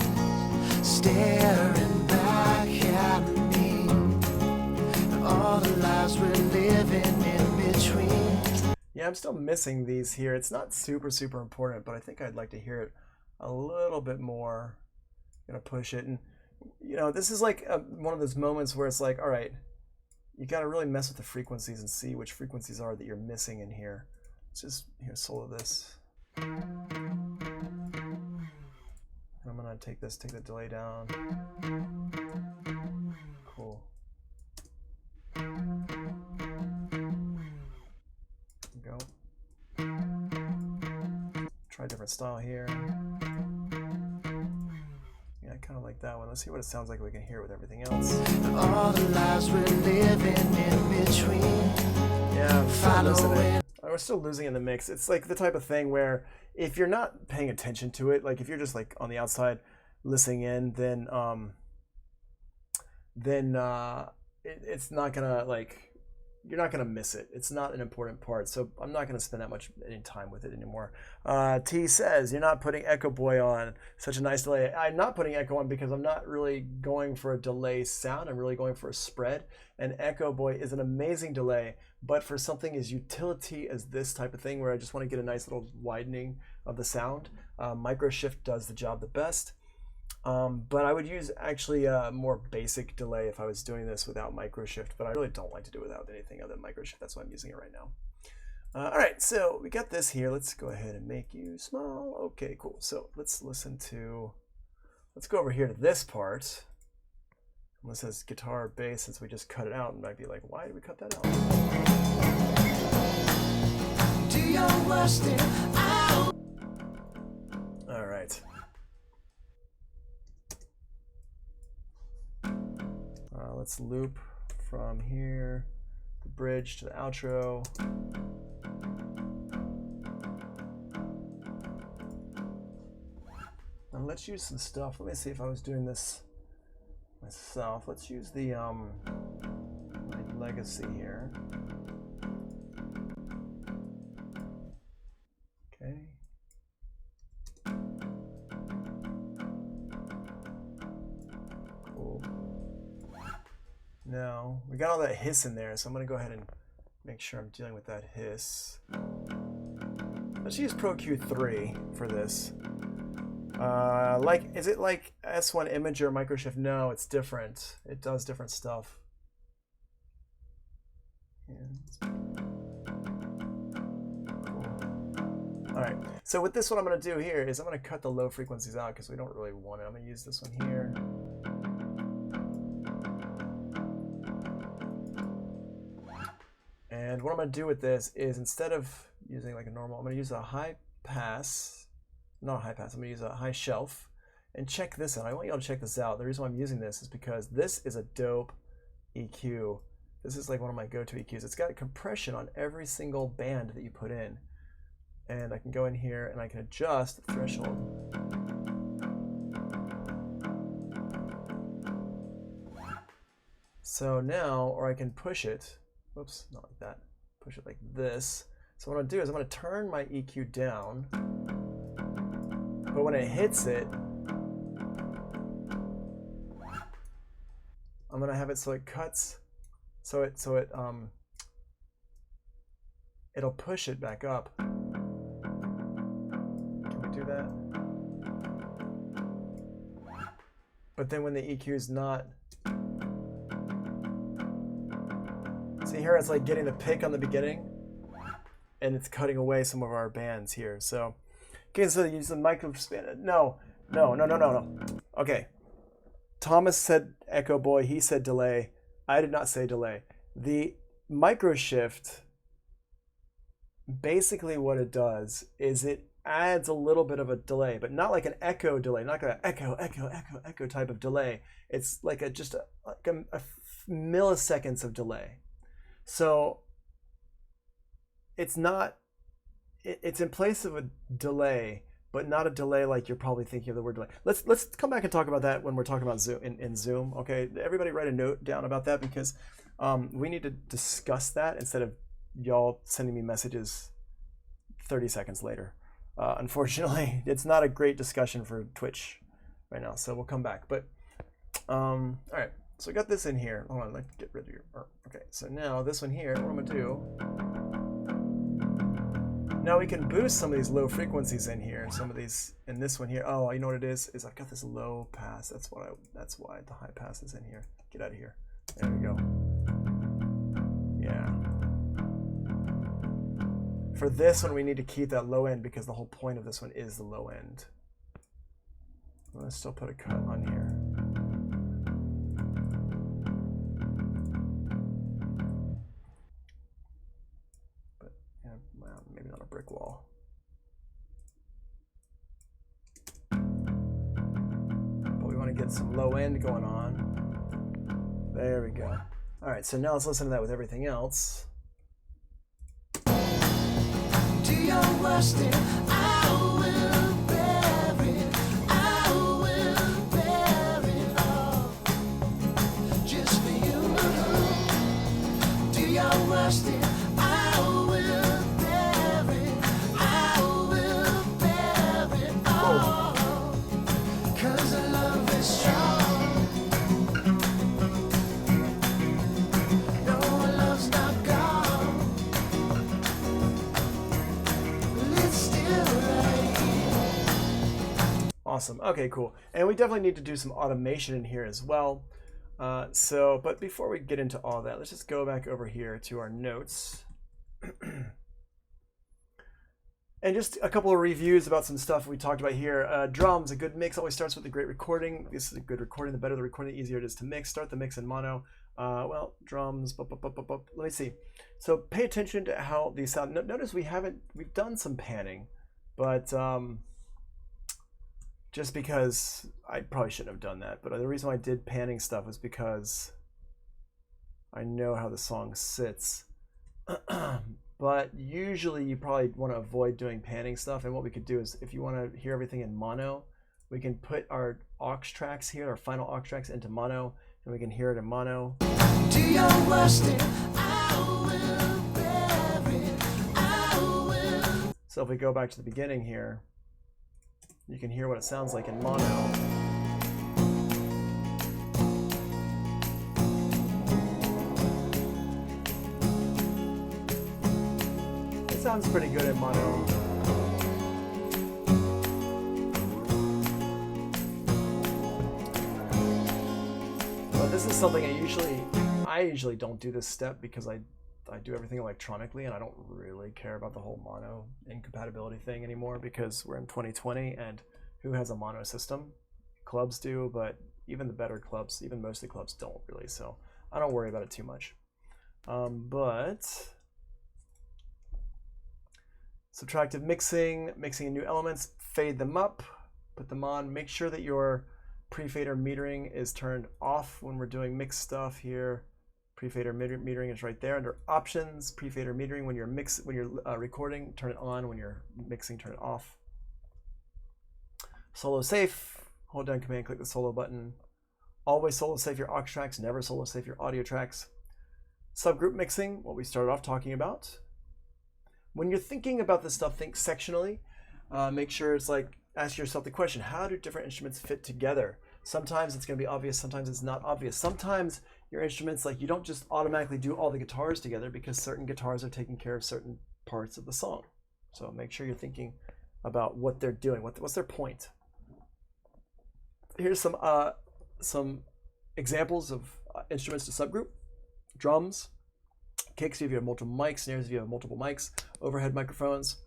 staring back at me, and all the lives we're living in between. Yeah, I'm still missing these here. It's not super important, but I think I'd like to hear it a little bit more. I'm gonna push it, and you know, this is like one of those moments where it's like, all right, you got to really mess with the frequencies and see which frequencies are that you're missing in here. Let's just here solo this. I'm gonna take the delay down. Cool. There we go. Try a different style here. Yeah, I kind of like that one. Let's see what it sounds like we can hear with everything else. All the lives we're living in between. Yeah, Following. we're still losing in the mix. It's like the type of thing where if you're not paying attention to it, like if you're just like on the outside listening in, then it's not gonna like, you're not gonna miss it. It's not an important part, so I'm not gonna spend that much any time with it anymore. T says you're not putting Echo Boy on. Such a nice delay. I'm not putting Echo on because I'm not really going for a delay sound. I'm really going for a spread. And Echo Boy is an amazing delay, but for something as utility as this type of thing, where I just want to get a nice little widening of the sound, micro shift does the job the best. But I would use actually a more basic delay if I was doing this without micro shift, but I really don't like to do it without anything other than micro shift. That's why I'm using it right now. All right, so we got this here. Let's go ahead and make you small. Okay, cool. So let's go over here to this part. Unless it says guitar, bass, since we just cut it out, and might be like, why did we cut that out? Do your worst and I'll... All right. Let's loop from here, the bridge to the outro. let's use some stuff. Let me see if I was doing this myself. Let's use the my legacy here. Okay. Cool. Now we got all that hiss in there, so I'm gonna go ahead and make sure I'm dealing with that hiss. Let's use Pro Q3 for this. Is it like S1 Imager Microshift? No, it's different. It does different stuff. Cool. All right, so with this, what I'm gonna do here is I'm gonna cut the low frequencies out because we don't really want it. I'm gonna use this one here. And what I'm gonna do with this is, instead of using like a normal, I'm gonna use a high pass, not a high pass, I'm gonna use a high shelf. And check this out. I want you all to check this out. The reason why I'm using this is because this is a dope EQ. This is like one of my go-to EQs. It's got compression on every single band that you put in. And I can go in here and I can adjust the threshold. So now, or I can push it. Whoops, not like that. Push it like this. So what I'm gonna do is I'm gonna turn my EQ down. But when it hits it, I'm gonna have it so it cuts, it'll push it back up. Can we do that? But then when the EQ is not, see here it's like getting the pick on the beginning, and it's cutting away some of our bands here. So, okay, so use the micro. No. Okay. Thomas said echo boy, he said delay. I did not say delay. The micro shift, basically what it does is it adds a little bit of a delay, but not like an echo delay, not like an echo type of delay. It's like a milliseconds of delay. So it's not, it's in place of a delay, but not a delay like you're probably thinking of the word delay. Let's come back and talk about that when we're talking about Zoom in Zoom. Okay, everybody write a note down about that, because we need to discuss that instead of y'all sending me messages 30 seconds later. Unfortunately, it's not a great discussion for Twitch right now, so we'll come back. But all right, so I got this in here. Hold on, let's get rid of your. Okay, so now this one here, what I'm gonna do. Now we can boost some of these low frequencies in here, some of these, and this one here. Oh, you know what it is I've got this low pass. That's why the high pass is in here. Get out of here. There we go. Yeah. For this one, we need to keep that low end because the whole point of this one is the low end. I'm gonna still put a cut on here. Maybe not a brick wall. But we want to get some low end going on. There we go. All right, so now let's listen to that with everything else. Do your worst and I will bear it. I will bear it all. Just for you. Do your worst and I will. Awesome. Okay, cool. And we definitely need to do some automation in here as well. But before we get into all that, let's just go back over here to our notes. And just a couple of reviews about some stuff we talked about here. Drums, a good mix always starts with a great recording. This is a good recording. The better the recording, the easier it is to mix. Start the mix in mono. Well, drums, let me see. So pay attention to how these sound. Notice we've done some panning, but just because I probably shouldn't have done that. But the reason why I did panning stuff was because I know how the song sits. But usually you probably want to avoid doing panning stuff. And what we could do is, if you want to hear everything in mono, We can put our aux tracks here, our final aux tracks into mono, and we can hear it in mono. Do your worst and I will bear it. I will. So if we go back to the beginning here, you can hear what it sounds like in mono. It sounds pretty good in mono. But this is something I usually don't do this step because I do everything electronically, and I don't really care about the whole mono incompatibility thing anymore because we're in 2020, and who has a mono system? Clubs do, but even the better clubs, even most of the clubs don't really, so I don't worry about it too much. But subtractive mixing in new elements, fade them up, put them on, make sure that your pre-fader metering is turned off when we're doing mix stuff here. Pre-fader metering is right there under options. Pre-fader metering when you're recording, turn it on. When you're mixing, turn it off. Solo safe. Hold down Command, click the solo button. Always solo safe your aux tracks. Never solo safe your audio tracks. Subgroup mixing, what we started off talking about. When you're thinking about this stuff, think sectionally. Make sure it's like, ask yourself the question: how do different instruments fit together? Sometimes it's going to be obvious. Sometimes it's not obvious. Sometimes your instruments, like, you don't just automatically do all the guitars together because certain guitars are taking care of certain parts of the song. So make sure you're thinking about what they're doing. What's their point? Here's some examples of instruments to subgroup. Drums, kicks if you have multiple mics, snares if you have multiple mics, overhead microphones.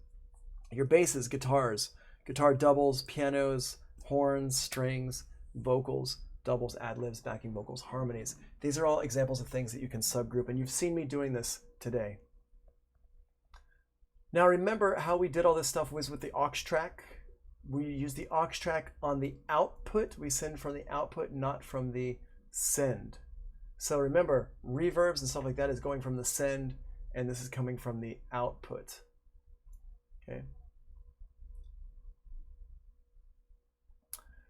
Your basses, guitars, guitar doubles, pianos, horns, strings, vocals, doubles, ad-libs, backing vocals, harmonies. These are all examples of things that you can subgroup, and you've seen me doing this today. Now remember how we did all this stuff was with the aux track. We use the aux track on the output. We send from the output, not from the send. So remember, reverbs and stuff like that is going from the send, and this is coming from the output. Okay.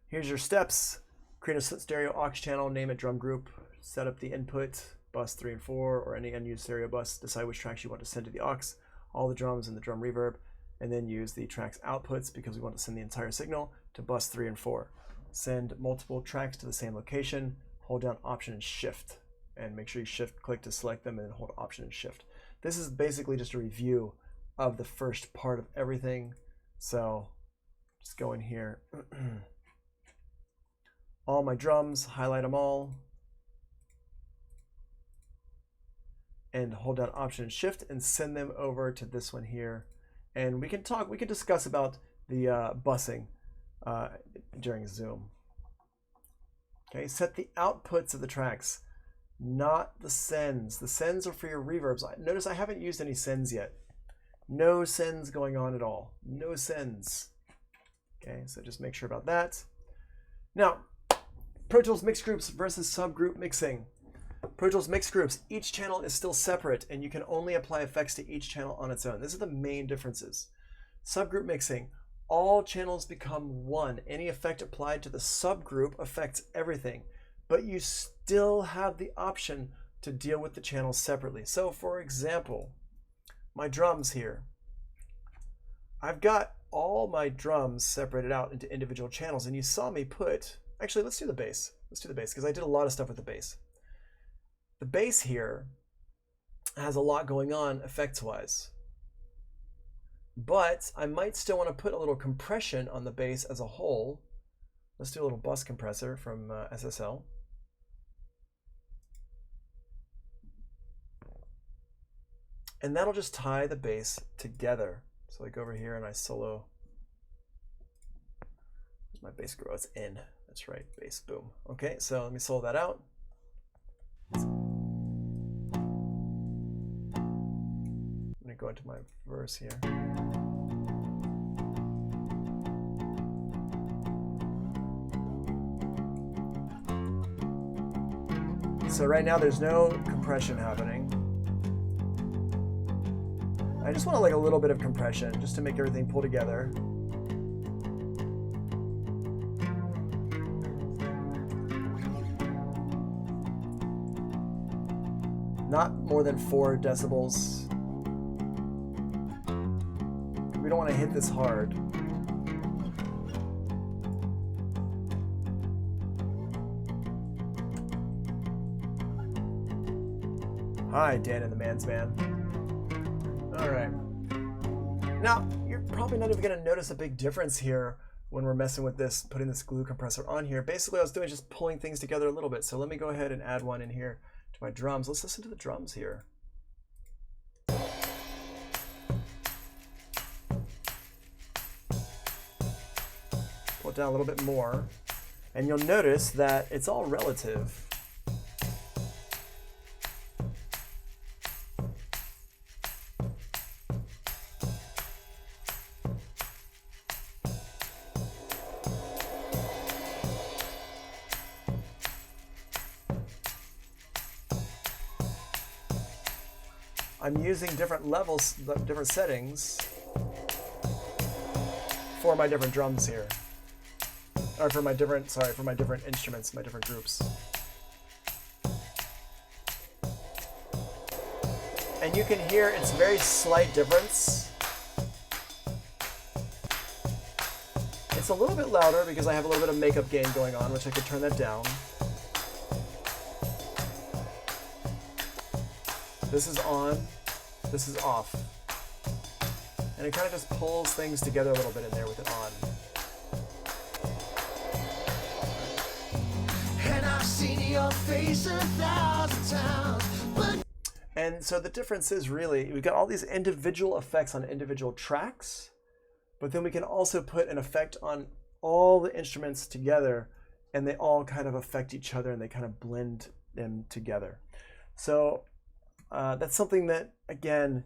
Here's your steps. Create a stereo aux channel, name it drum group, set up the input, bus 3 and 4, or any unused stereo bus, decide which tracks you want to send to the aux, all the drums and the drum reverb, and then use the tracks outputs because we want to send the entire signal to bus 3 and 4. Send multiple tracks to the same location, hold down Option and Shift, and make sure you shift click to select them and then hold Option and Shift. This is basically just a review of the first part of everything. So just go in here. All my drums, highlight them all, and hold down Option and Shift and send them over to this one here. And we can discuss about the busing during Zoom. Okay, set the outputs of the tracks, not the sends. The sends are for your reverbs. Notice I haven't used any sends yet. No sends going on at all. No sends. Okay, so just make sure about that. Now, Pro Tools mix groups versus subgroup mixing. Pro Tools mix groups, each channel is still separate and you can only apply effects to each channel on its own. These are the main differences. Subgroup mixing, all channels become one. Any effect applied to the subgroup affects everything, but you still have the option to deal with the channels separately. So for example, my drums here, I've got all my drums separated out into individual channels, and you saw me put, actually let's do the bass. Let's do the bass because I did a lot of stuff with the bass. The bass here has a lot going on effects-wise, but I might still want to put a little compression on the bass as a whole. Let's do a little bus compressor from SSL. And that'll just tie the bass together. So I go over here and I solo. Where's my bass grow? It's in. That's right, bass, boom. Okay, so let me solo that out. I'm gonna go into my verse here. So right now there's no compression happening. I just want like a little bit of compression just to make everything pull together. not more than 4 decibels. We don't want to hit this hard. Hi, Dan and the Man's Man. All right. Now, you're probably not even going to notice a big difference here when we're messing with this, putting this glue compressor on here. Basically, I was doing just pulling things together a little bit. So let me go ahead and add one in here to my drums. Let's listen to the drums here. Pull it down a little bit more. And you'll notice that it's all relative. I'm using different levels, different settings for my different drums here. Or for my different, for my different instruments, my different groups. And you can hear it's very slight difference. It's a little bit louder because I have a little bit of makeup gain going on, which I could turn that down. This is on, this is off. And it kind of just pulls things together a little bit in there with it on. And I've seen your face 1,000 times, but... And so the difference is really, we've got all these individual effects on individual tracks, but then we can also put an effect on all the instruments together, and they all kind of affect each other and they kind of blend them together. So that's something that, again,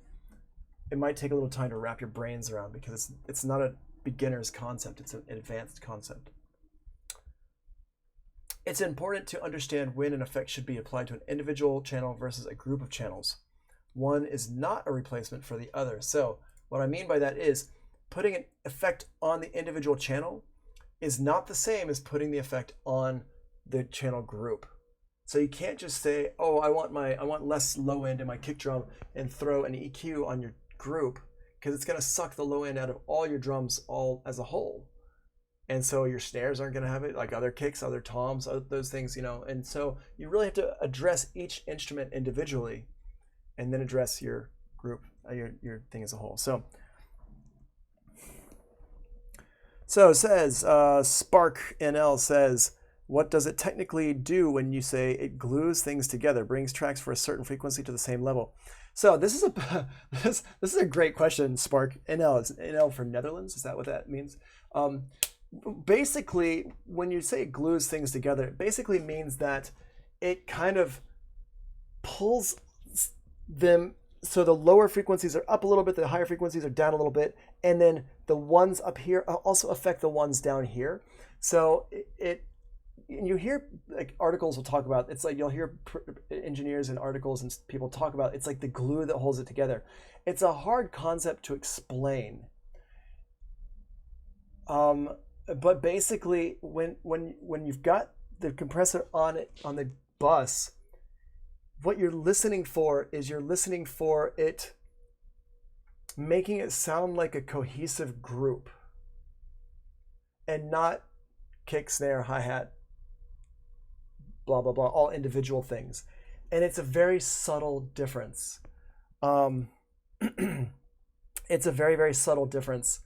it might take a little time to wrap your brains around because it's not a beginner's concept, it's an advanced concept. It's important to understand when an effect should be applied to an individual channel versus a group of channels. One is not a replacement for the other. So what I mean by that is putting an effect on the individual channel is not the same as putting the effect on the channel group. So you can't just say, oh, I want less low end in my kick drum and throw an EQ on your group, because it's going to suck the low end out of all your drums all as a whole. And so your snares aren't going to have it, like other kicks, other toms, those things, you know. And so you really have to address each instrument individually and then address your group, your thing as a whole. So it says, Spark NL says, what does it technically do when you say it glues things together, brings tracks for a certain frequency to the same level? So this is a great question, Spark. NL is NL for Netherlands. Is that what that means? Basically, when you say it glues things together, it basically means that it kind of pulls them so the lower frequencies are up a little bit, the higher frequencies are down a little bit, and then the ones up here also affect the ones down here. So you hear, like, articles will talk about, it's like you'll hear engineers and articles and people talk about it's like the glue that holds it together. It's a hard concept to explain. But basically, when you've got the compressor on the bus, what you're listening for is it making it sound like a cohesive group and not kick, snare, hi-hat, blah, blah, blah, all individual things. And it's a very subtle difference. It's a very, very subtle difference.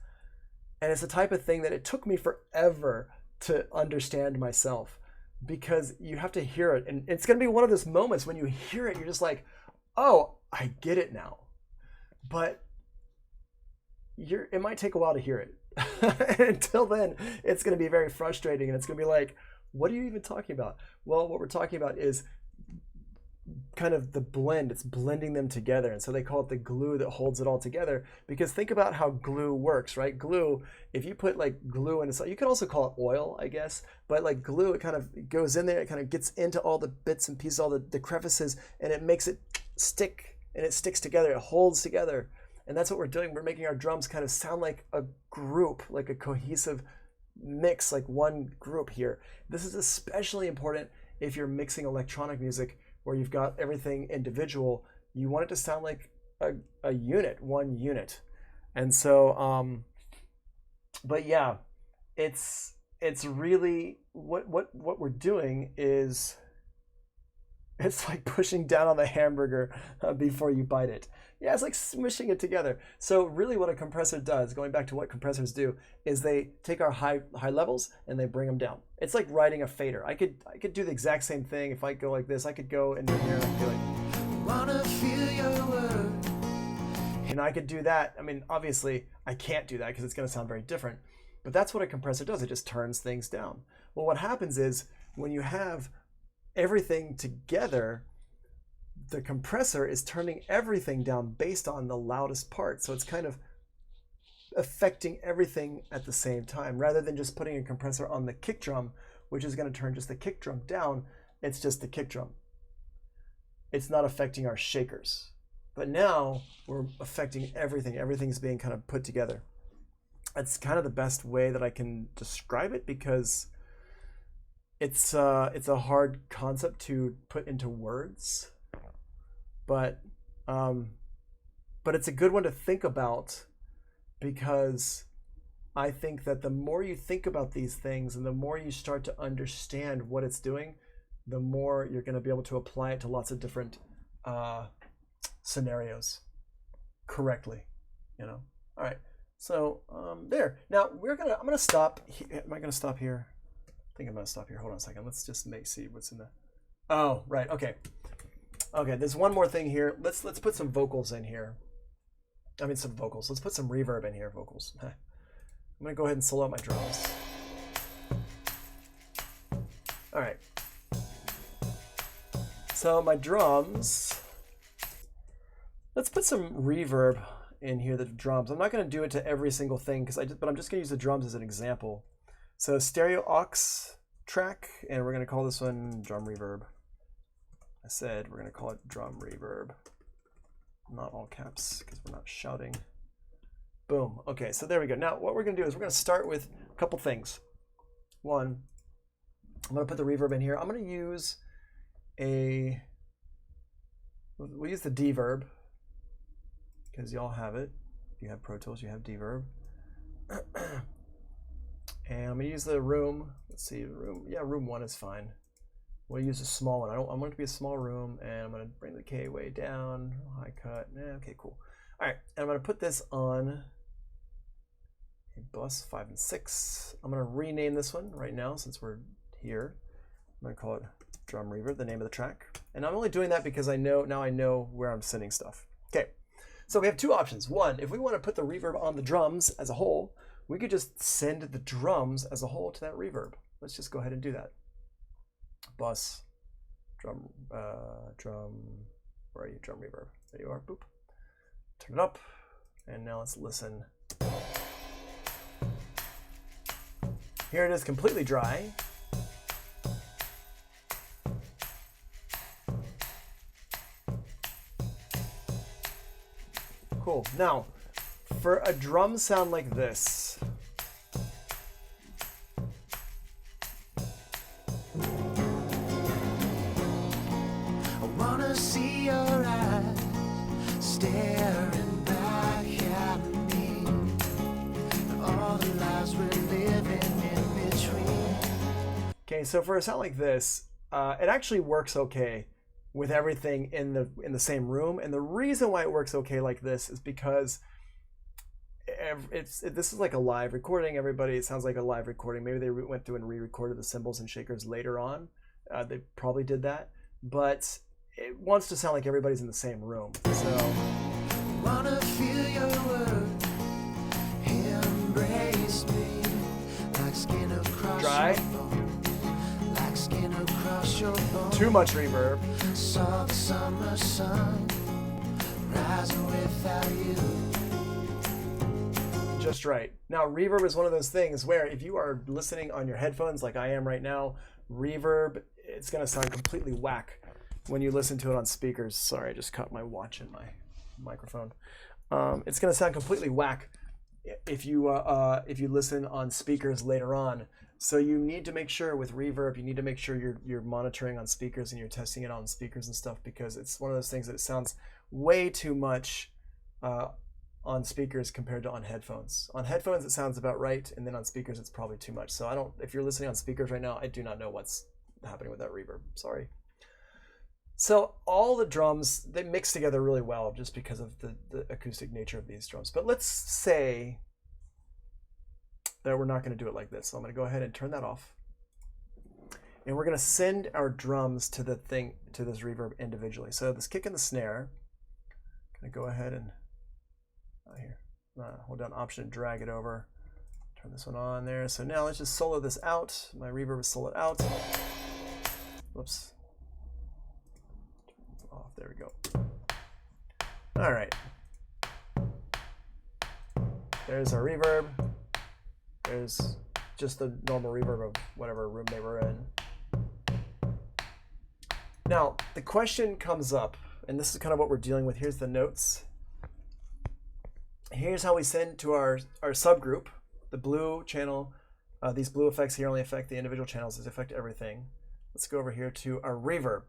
And it's the type of thing that it took me forever to understand myself, because you have to hear it. And it's going to be one of those moments when you hear it, you're just like, oh, I get it now. But it might take a while to hear it. Until then, it's going to be very frustrating. And it's going to be like, what are you even talking about? Well, what we're talking about is kind of the blend. It's blending them together. And so they call it the glue that holds it all together, because think about how glue works, right? Glue, if you put like glue in a, you could also call it oil, I guess, but like glue, it kind of goes in there, it kind of gets into all the bits and pieces, all the crevices, and it makes it stick, and it sticks together, it holds together. And that's what we're doing. We're making our drums kind of sound like a group, like a cohesive mix, like one group here. This is especially important if you're mixing electronic music where you've got everything individual, you want it to sound like a unit, one unit. And so, but yeah, it's really what we're doing is, it's like pushing down on the hamburger before you bite it. Yeah, it's like smushing it together. So really what a compressor does, going back to what compressors do, is they take our high levels and they bring them down. It's like riding a fader. I could do the exact same thing if I go like this. I could go into here and be like, wanna feel your word. And I could do that. I mean, obviously I can't do that because it's gonna sound very different. But that's what a compressor does. It just turns things down. Well, what happens is when you have everything together, the compressor is turning everything down based on the loudest part. So it's kind of affecting everything at the same time, rather than just putting a compressor on the kick drum, which is going to turn just the kick drum down. It's just the kick drum. It's not affecting our shakers. But now we're affecting everything. Everything's being kind of put together. That's kind of the best way that I can describe it, because it's a hard concept to put into words, but it's a good one to think about, because I think that the more you think about these things and the more you start to understand what it's doing, the more you're going to be able to apply it to lots of different scenarios correctly, you know. All right, so there. Now I'm gonna stop. Am I gonna stop here? I think I'm gonna stop here. Hold on a second. Let's just see what's in the. Oh, right. Okay. Okay. There's one more thing here. Let's put some vocals in here. I mean, some vocals. Let's put some reverb in here. Vocals. I'm gonna go ahead and solo out my drums. All right. So my drums. Let's put some reverb in here. The drums. I'm not gonna do it to every single thing but I'm just gonna use the drums as an example. So stereo aux track, and we're going to call this one drum reverb. I said we're going to call it drum reverb. Not all caps because we're not shouting. Boom. Okay, so there we go. Now what we're going to do is we're going to start with a couple things. One, I'm going to put the reverb in here. I'm going to use we'll use the deverb because y'all have it. If you have Pro Tools, you have deverb. And I'm going to use the room. Let's see, room. Yeah, room 1 is fine. We'll use a small one. I want it to be a small room, and I'm going to bring the K way down. High cut. Okay, cool. All right, and I'm going to put this on a bus 5 and 6. I'm going to rename this one right now since we're here. I'm going to call it Drum Reverb, the name of the track. And I'm only doing that because I know where I'm sending stuff. Okay, so we have two options. One, if we want to put the reverb on the drums as a whole, we could just send the drums as a whole to that reverb. Let's just go ahead and do that. Bus, drum, where are you? Drum reverb. There you are. Boop. Turn it up. And now let's listen. Here it is, completely dry. Cool. Now, for a drum sound like this, I wanna see your eyes staring back at me, all the lives we're living in between. Okay, so for a sound like this, it actually works okay with everything in the same room. And the reason why it works okay like this is because this is like a live recording. Everybody, it sounds like a live recording. Maybe they went through and re-recorded the cymbals and shakers later on. They probably did that, but it wants to sound like everybody's in the same room. So Wanna feel your word, embrace me like skin across dry. your bones, like skin across your bones. Too much reverb. Saw the summer sun rising without you. Just right. Now, reverb is one of those things where if you are listening on your headphones like I am right now, reverb, it's going to sound completely whack when you listen to it on speakers. Sorry, I just caught my watch in my microphone. It's going to sound completely whack if you listen on speakers later on. So you need to make sure with reverb, you need to make sure you're monitoring on speakers and you're testing it on speakers and stuff, because it's one of those things that sounds way too much on speakers compared to on headphones. On headphones, it sounds about right, and then on speakers, it's probably too much. So I don't, if you're listening on speakers right now, I do not know what's happening with that reverb. Sorry. So all the drums, they mix together really well just because of the acoustic nature of these drums. But let's say that we're not going to do it like this. So I'm going to go ahead and turn that off. And we're going to send our drums to the thing, to this reverb individually. So this kick and the snare, I'm going to go ahead and hold down Option and drag it over. Turn this one on there. So now let's just solo this out. My reverb is soloed out. Whoops. Off. There we go. All right. There's our reverb. There's just the normal reverb of whatever room they were in. Now, the question comes up, and this is kind of what we're dealing with. Here's the notes. Here's how we send to our subgroup. The blue channel, these blue effects here only affect the individual channels. These affect everything. Let's go over here to our reverb.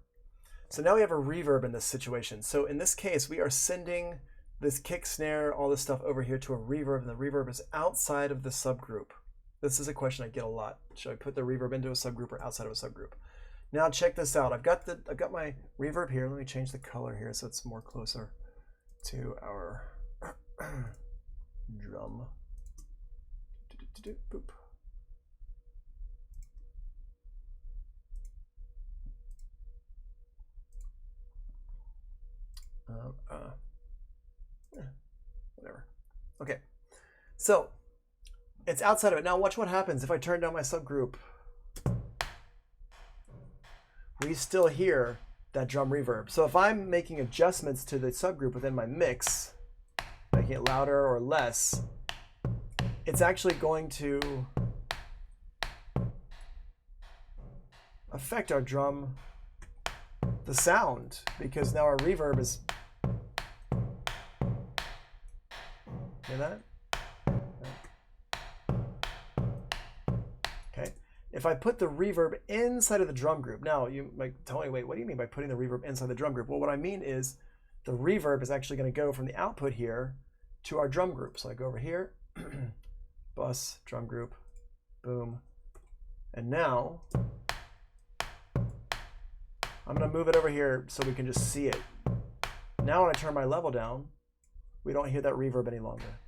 So now we have a reverb in this situation. So in this case, we are sending this kick, snare, all this stuff over here to a reverb, and the reverb is outside of the subgroup. This is a question I get a lot. Should I put the reverb into a subgroup or outside of a subgroup? Now check this out. I've got my reverb here. Let me change the color here so it's more closer to our drum. Boop. Whatever. Okay, so it's outside of it. Now watch what happens if I turn down my subgroup. We still hear that drum reverb. So if I'm making adjustments to the subgroup within my mix, making it louder or less, it's actually going to affect our drum, the sound, because now our reverb is, hear that? Okay. If I put the reverb inside of the drum group, now you might tell me, wait, what do you mean by putting the reverb inside the drum group? Well, what I mean is the reverb is actually going to go from the output here to our drum group. So I go over here, bus, drum group, boom. And now I'm going to move it over here so we can just see it. Now when I turn my level down, we don't hear that reverb any longer.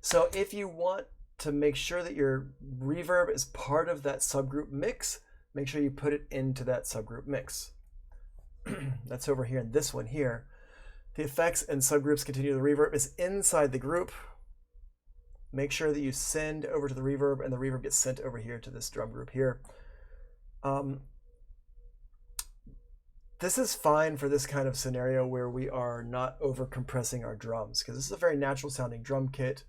So if you want to make sure that your reverb is part of that subgroup mix, make sure you put it into that subgroup mix. That's over here in this one here. The effects and subgroups continue. The reverb is inside the group. Make sure that you send over to the reverb, and the reverb gets sent over here to this drum group here. This is fine for this kind of scenario where we are not over compressing our drums, because this is a very natural sounding drum kit.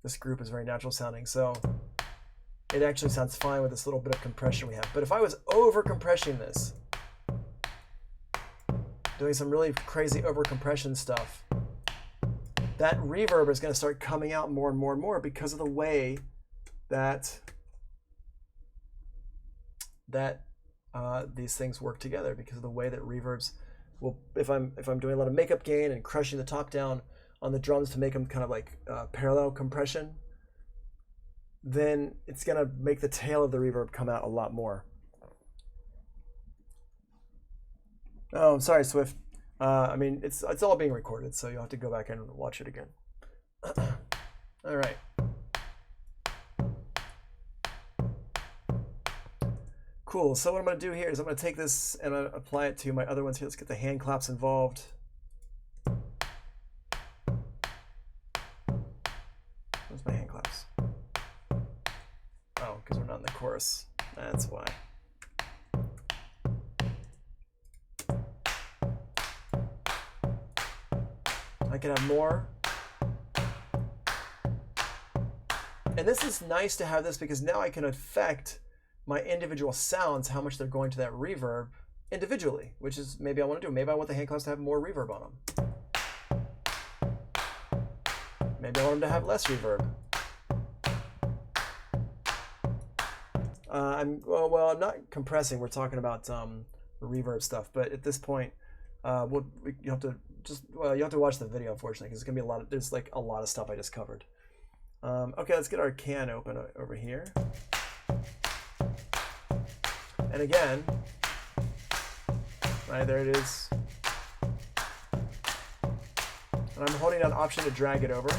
This group is very natural sounding, so it actually sounds fine with this little bit of compression we have. But if I was over compressing this, doing some really crazy over compression stuff, that reverb is going to start coming out more and more and more because of the way that these things work together, because of the way that reverbs will, if I'm doing a lot of makeup gain and crushing the top down on the drums to make them kind of like parallel compression, then it's going to make the tail of the reverb come out a lot more. Oh, I'm sorry, Swift. I mean, it's all being recorded, so you'll have to go back and watch it again. All right. Cool. So what I'm going to do here is I'm going to take this and apply it to my other ones here. Let's get the hand claps involved. Where's my hand claps? Oh, because we're not in the chorus. That's why. I can have more. And this is nice to have this because now I can affect my individual sounds, how much they're going to that reverb individually, which is maybe I want to do. Maybe I want the hand claps to have more reverb on them. Maybe I want them to have less reverb. I'm not compressing. We're talking about reverb stuff, but at this point, you have to watch the video, unfortunately, because it's gonna be there's like a lot of stuff I just covered. Okay, let's get our can open over here, and again, right there it is, and I'm holding down Option to drag it over.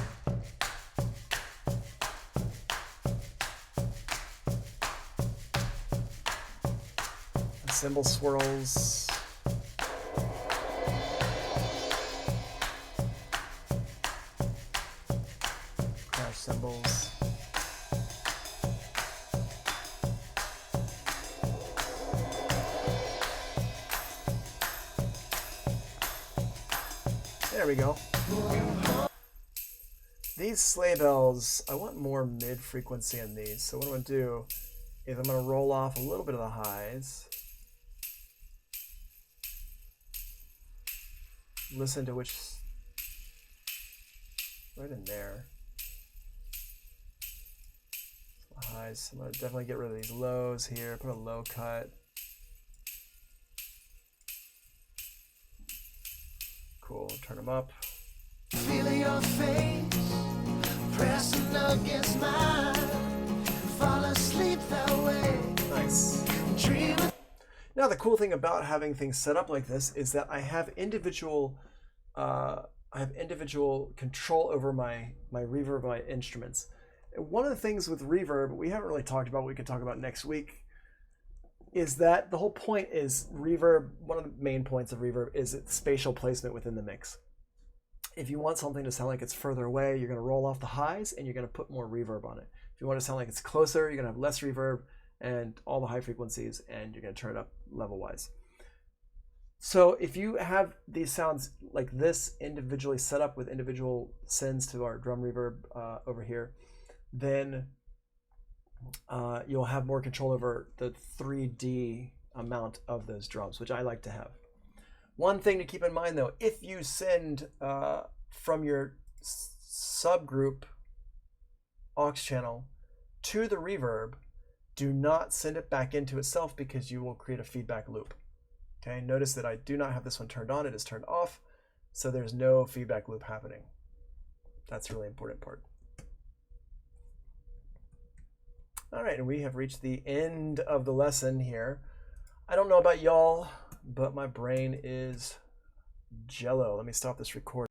Cymbal swirls. Crash cymbals. There we go. These sleigh bells, I want more mid frequency in these. So what I'm going to do is I'm going to roll off a little bit of the highs. Listen to which, right in there. So highs. I'm going to definitely get rid of these lows here. Put a low cut. Cool. Turn them up. Feel your face pressing against mine. Fall asleep that way. Nice. Dream. Now the cool thing about having things set up like this is that I have individual control over my reverb, my instruments. And one of the things with reverb we haven't really talked about, we could talk about next week, is that the whole point is reverb. One of the main points of reverb is its spatial placement within the mix. If you want something to sound like it's further away, you're going to roll off the highs and you're going to put more reverb on it. If you want to sound like it's closer, you're going to have less reverb and all the high frequencies, and you're going to turn it up level wise. So if you have these sounds like this individually set up with individual sends to our drum reverb over here, then you'll have more control over the 3D amount of those drums, which I like to have. One thing to keep in mind though, if you send from your subgroup aux channel to the reverb, do not send it back into itself because you will create a feedback loop. Okay, notice that I do not have this one turned on, it is turned off, so there's no feedback loop happening. That's a really important part. All right, and we have reached the end of the lesson here. I don't know about y'all, but my brain is jello. Let me stop this recording.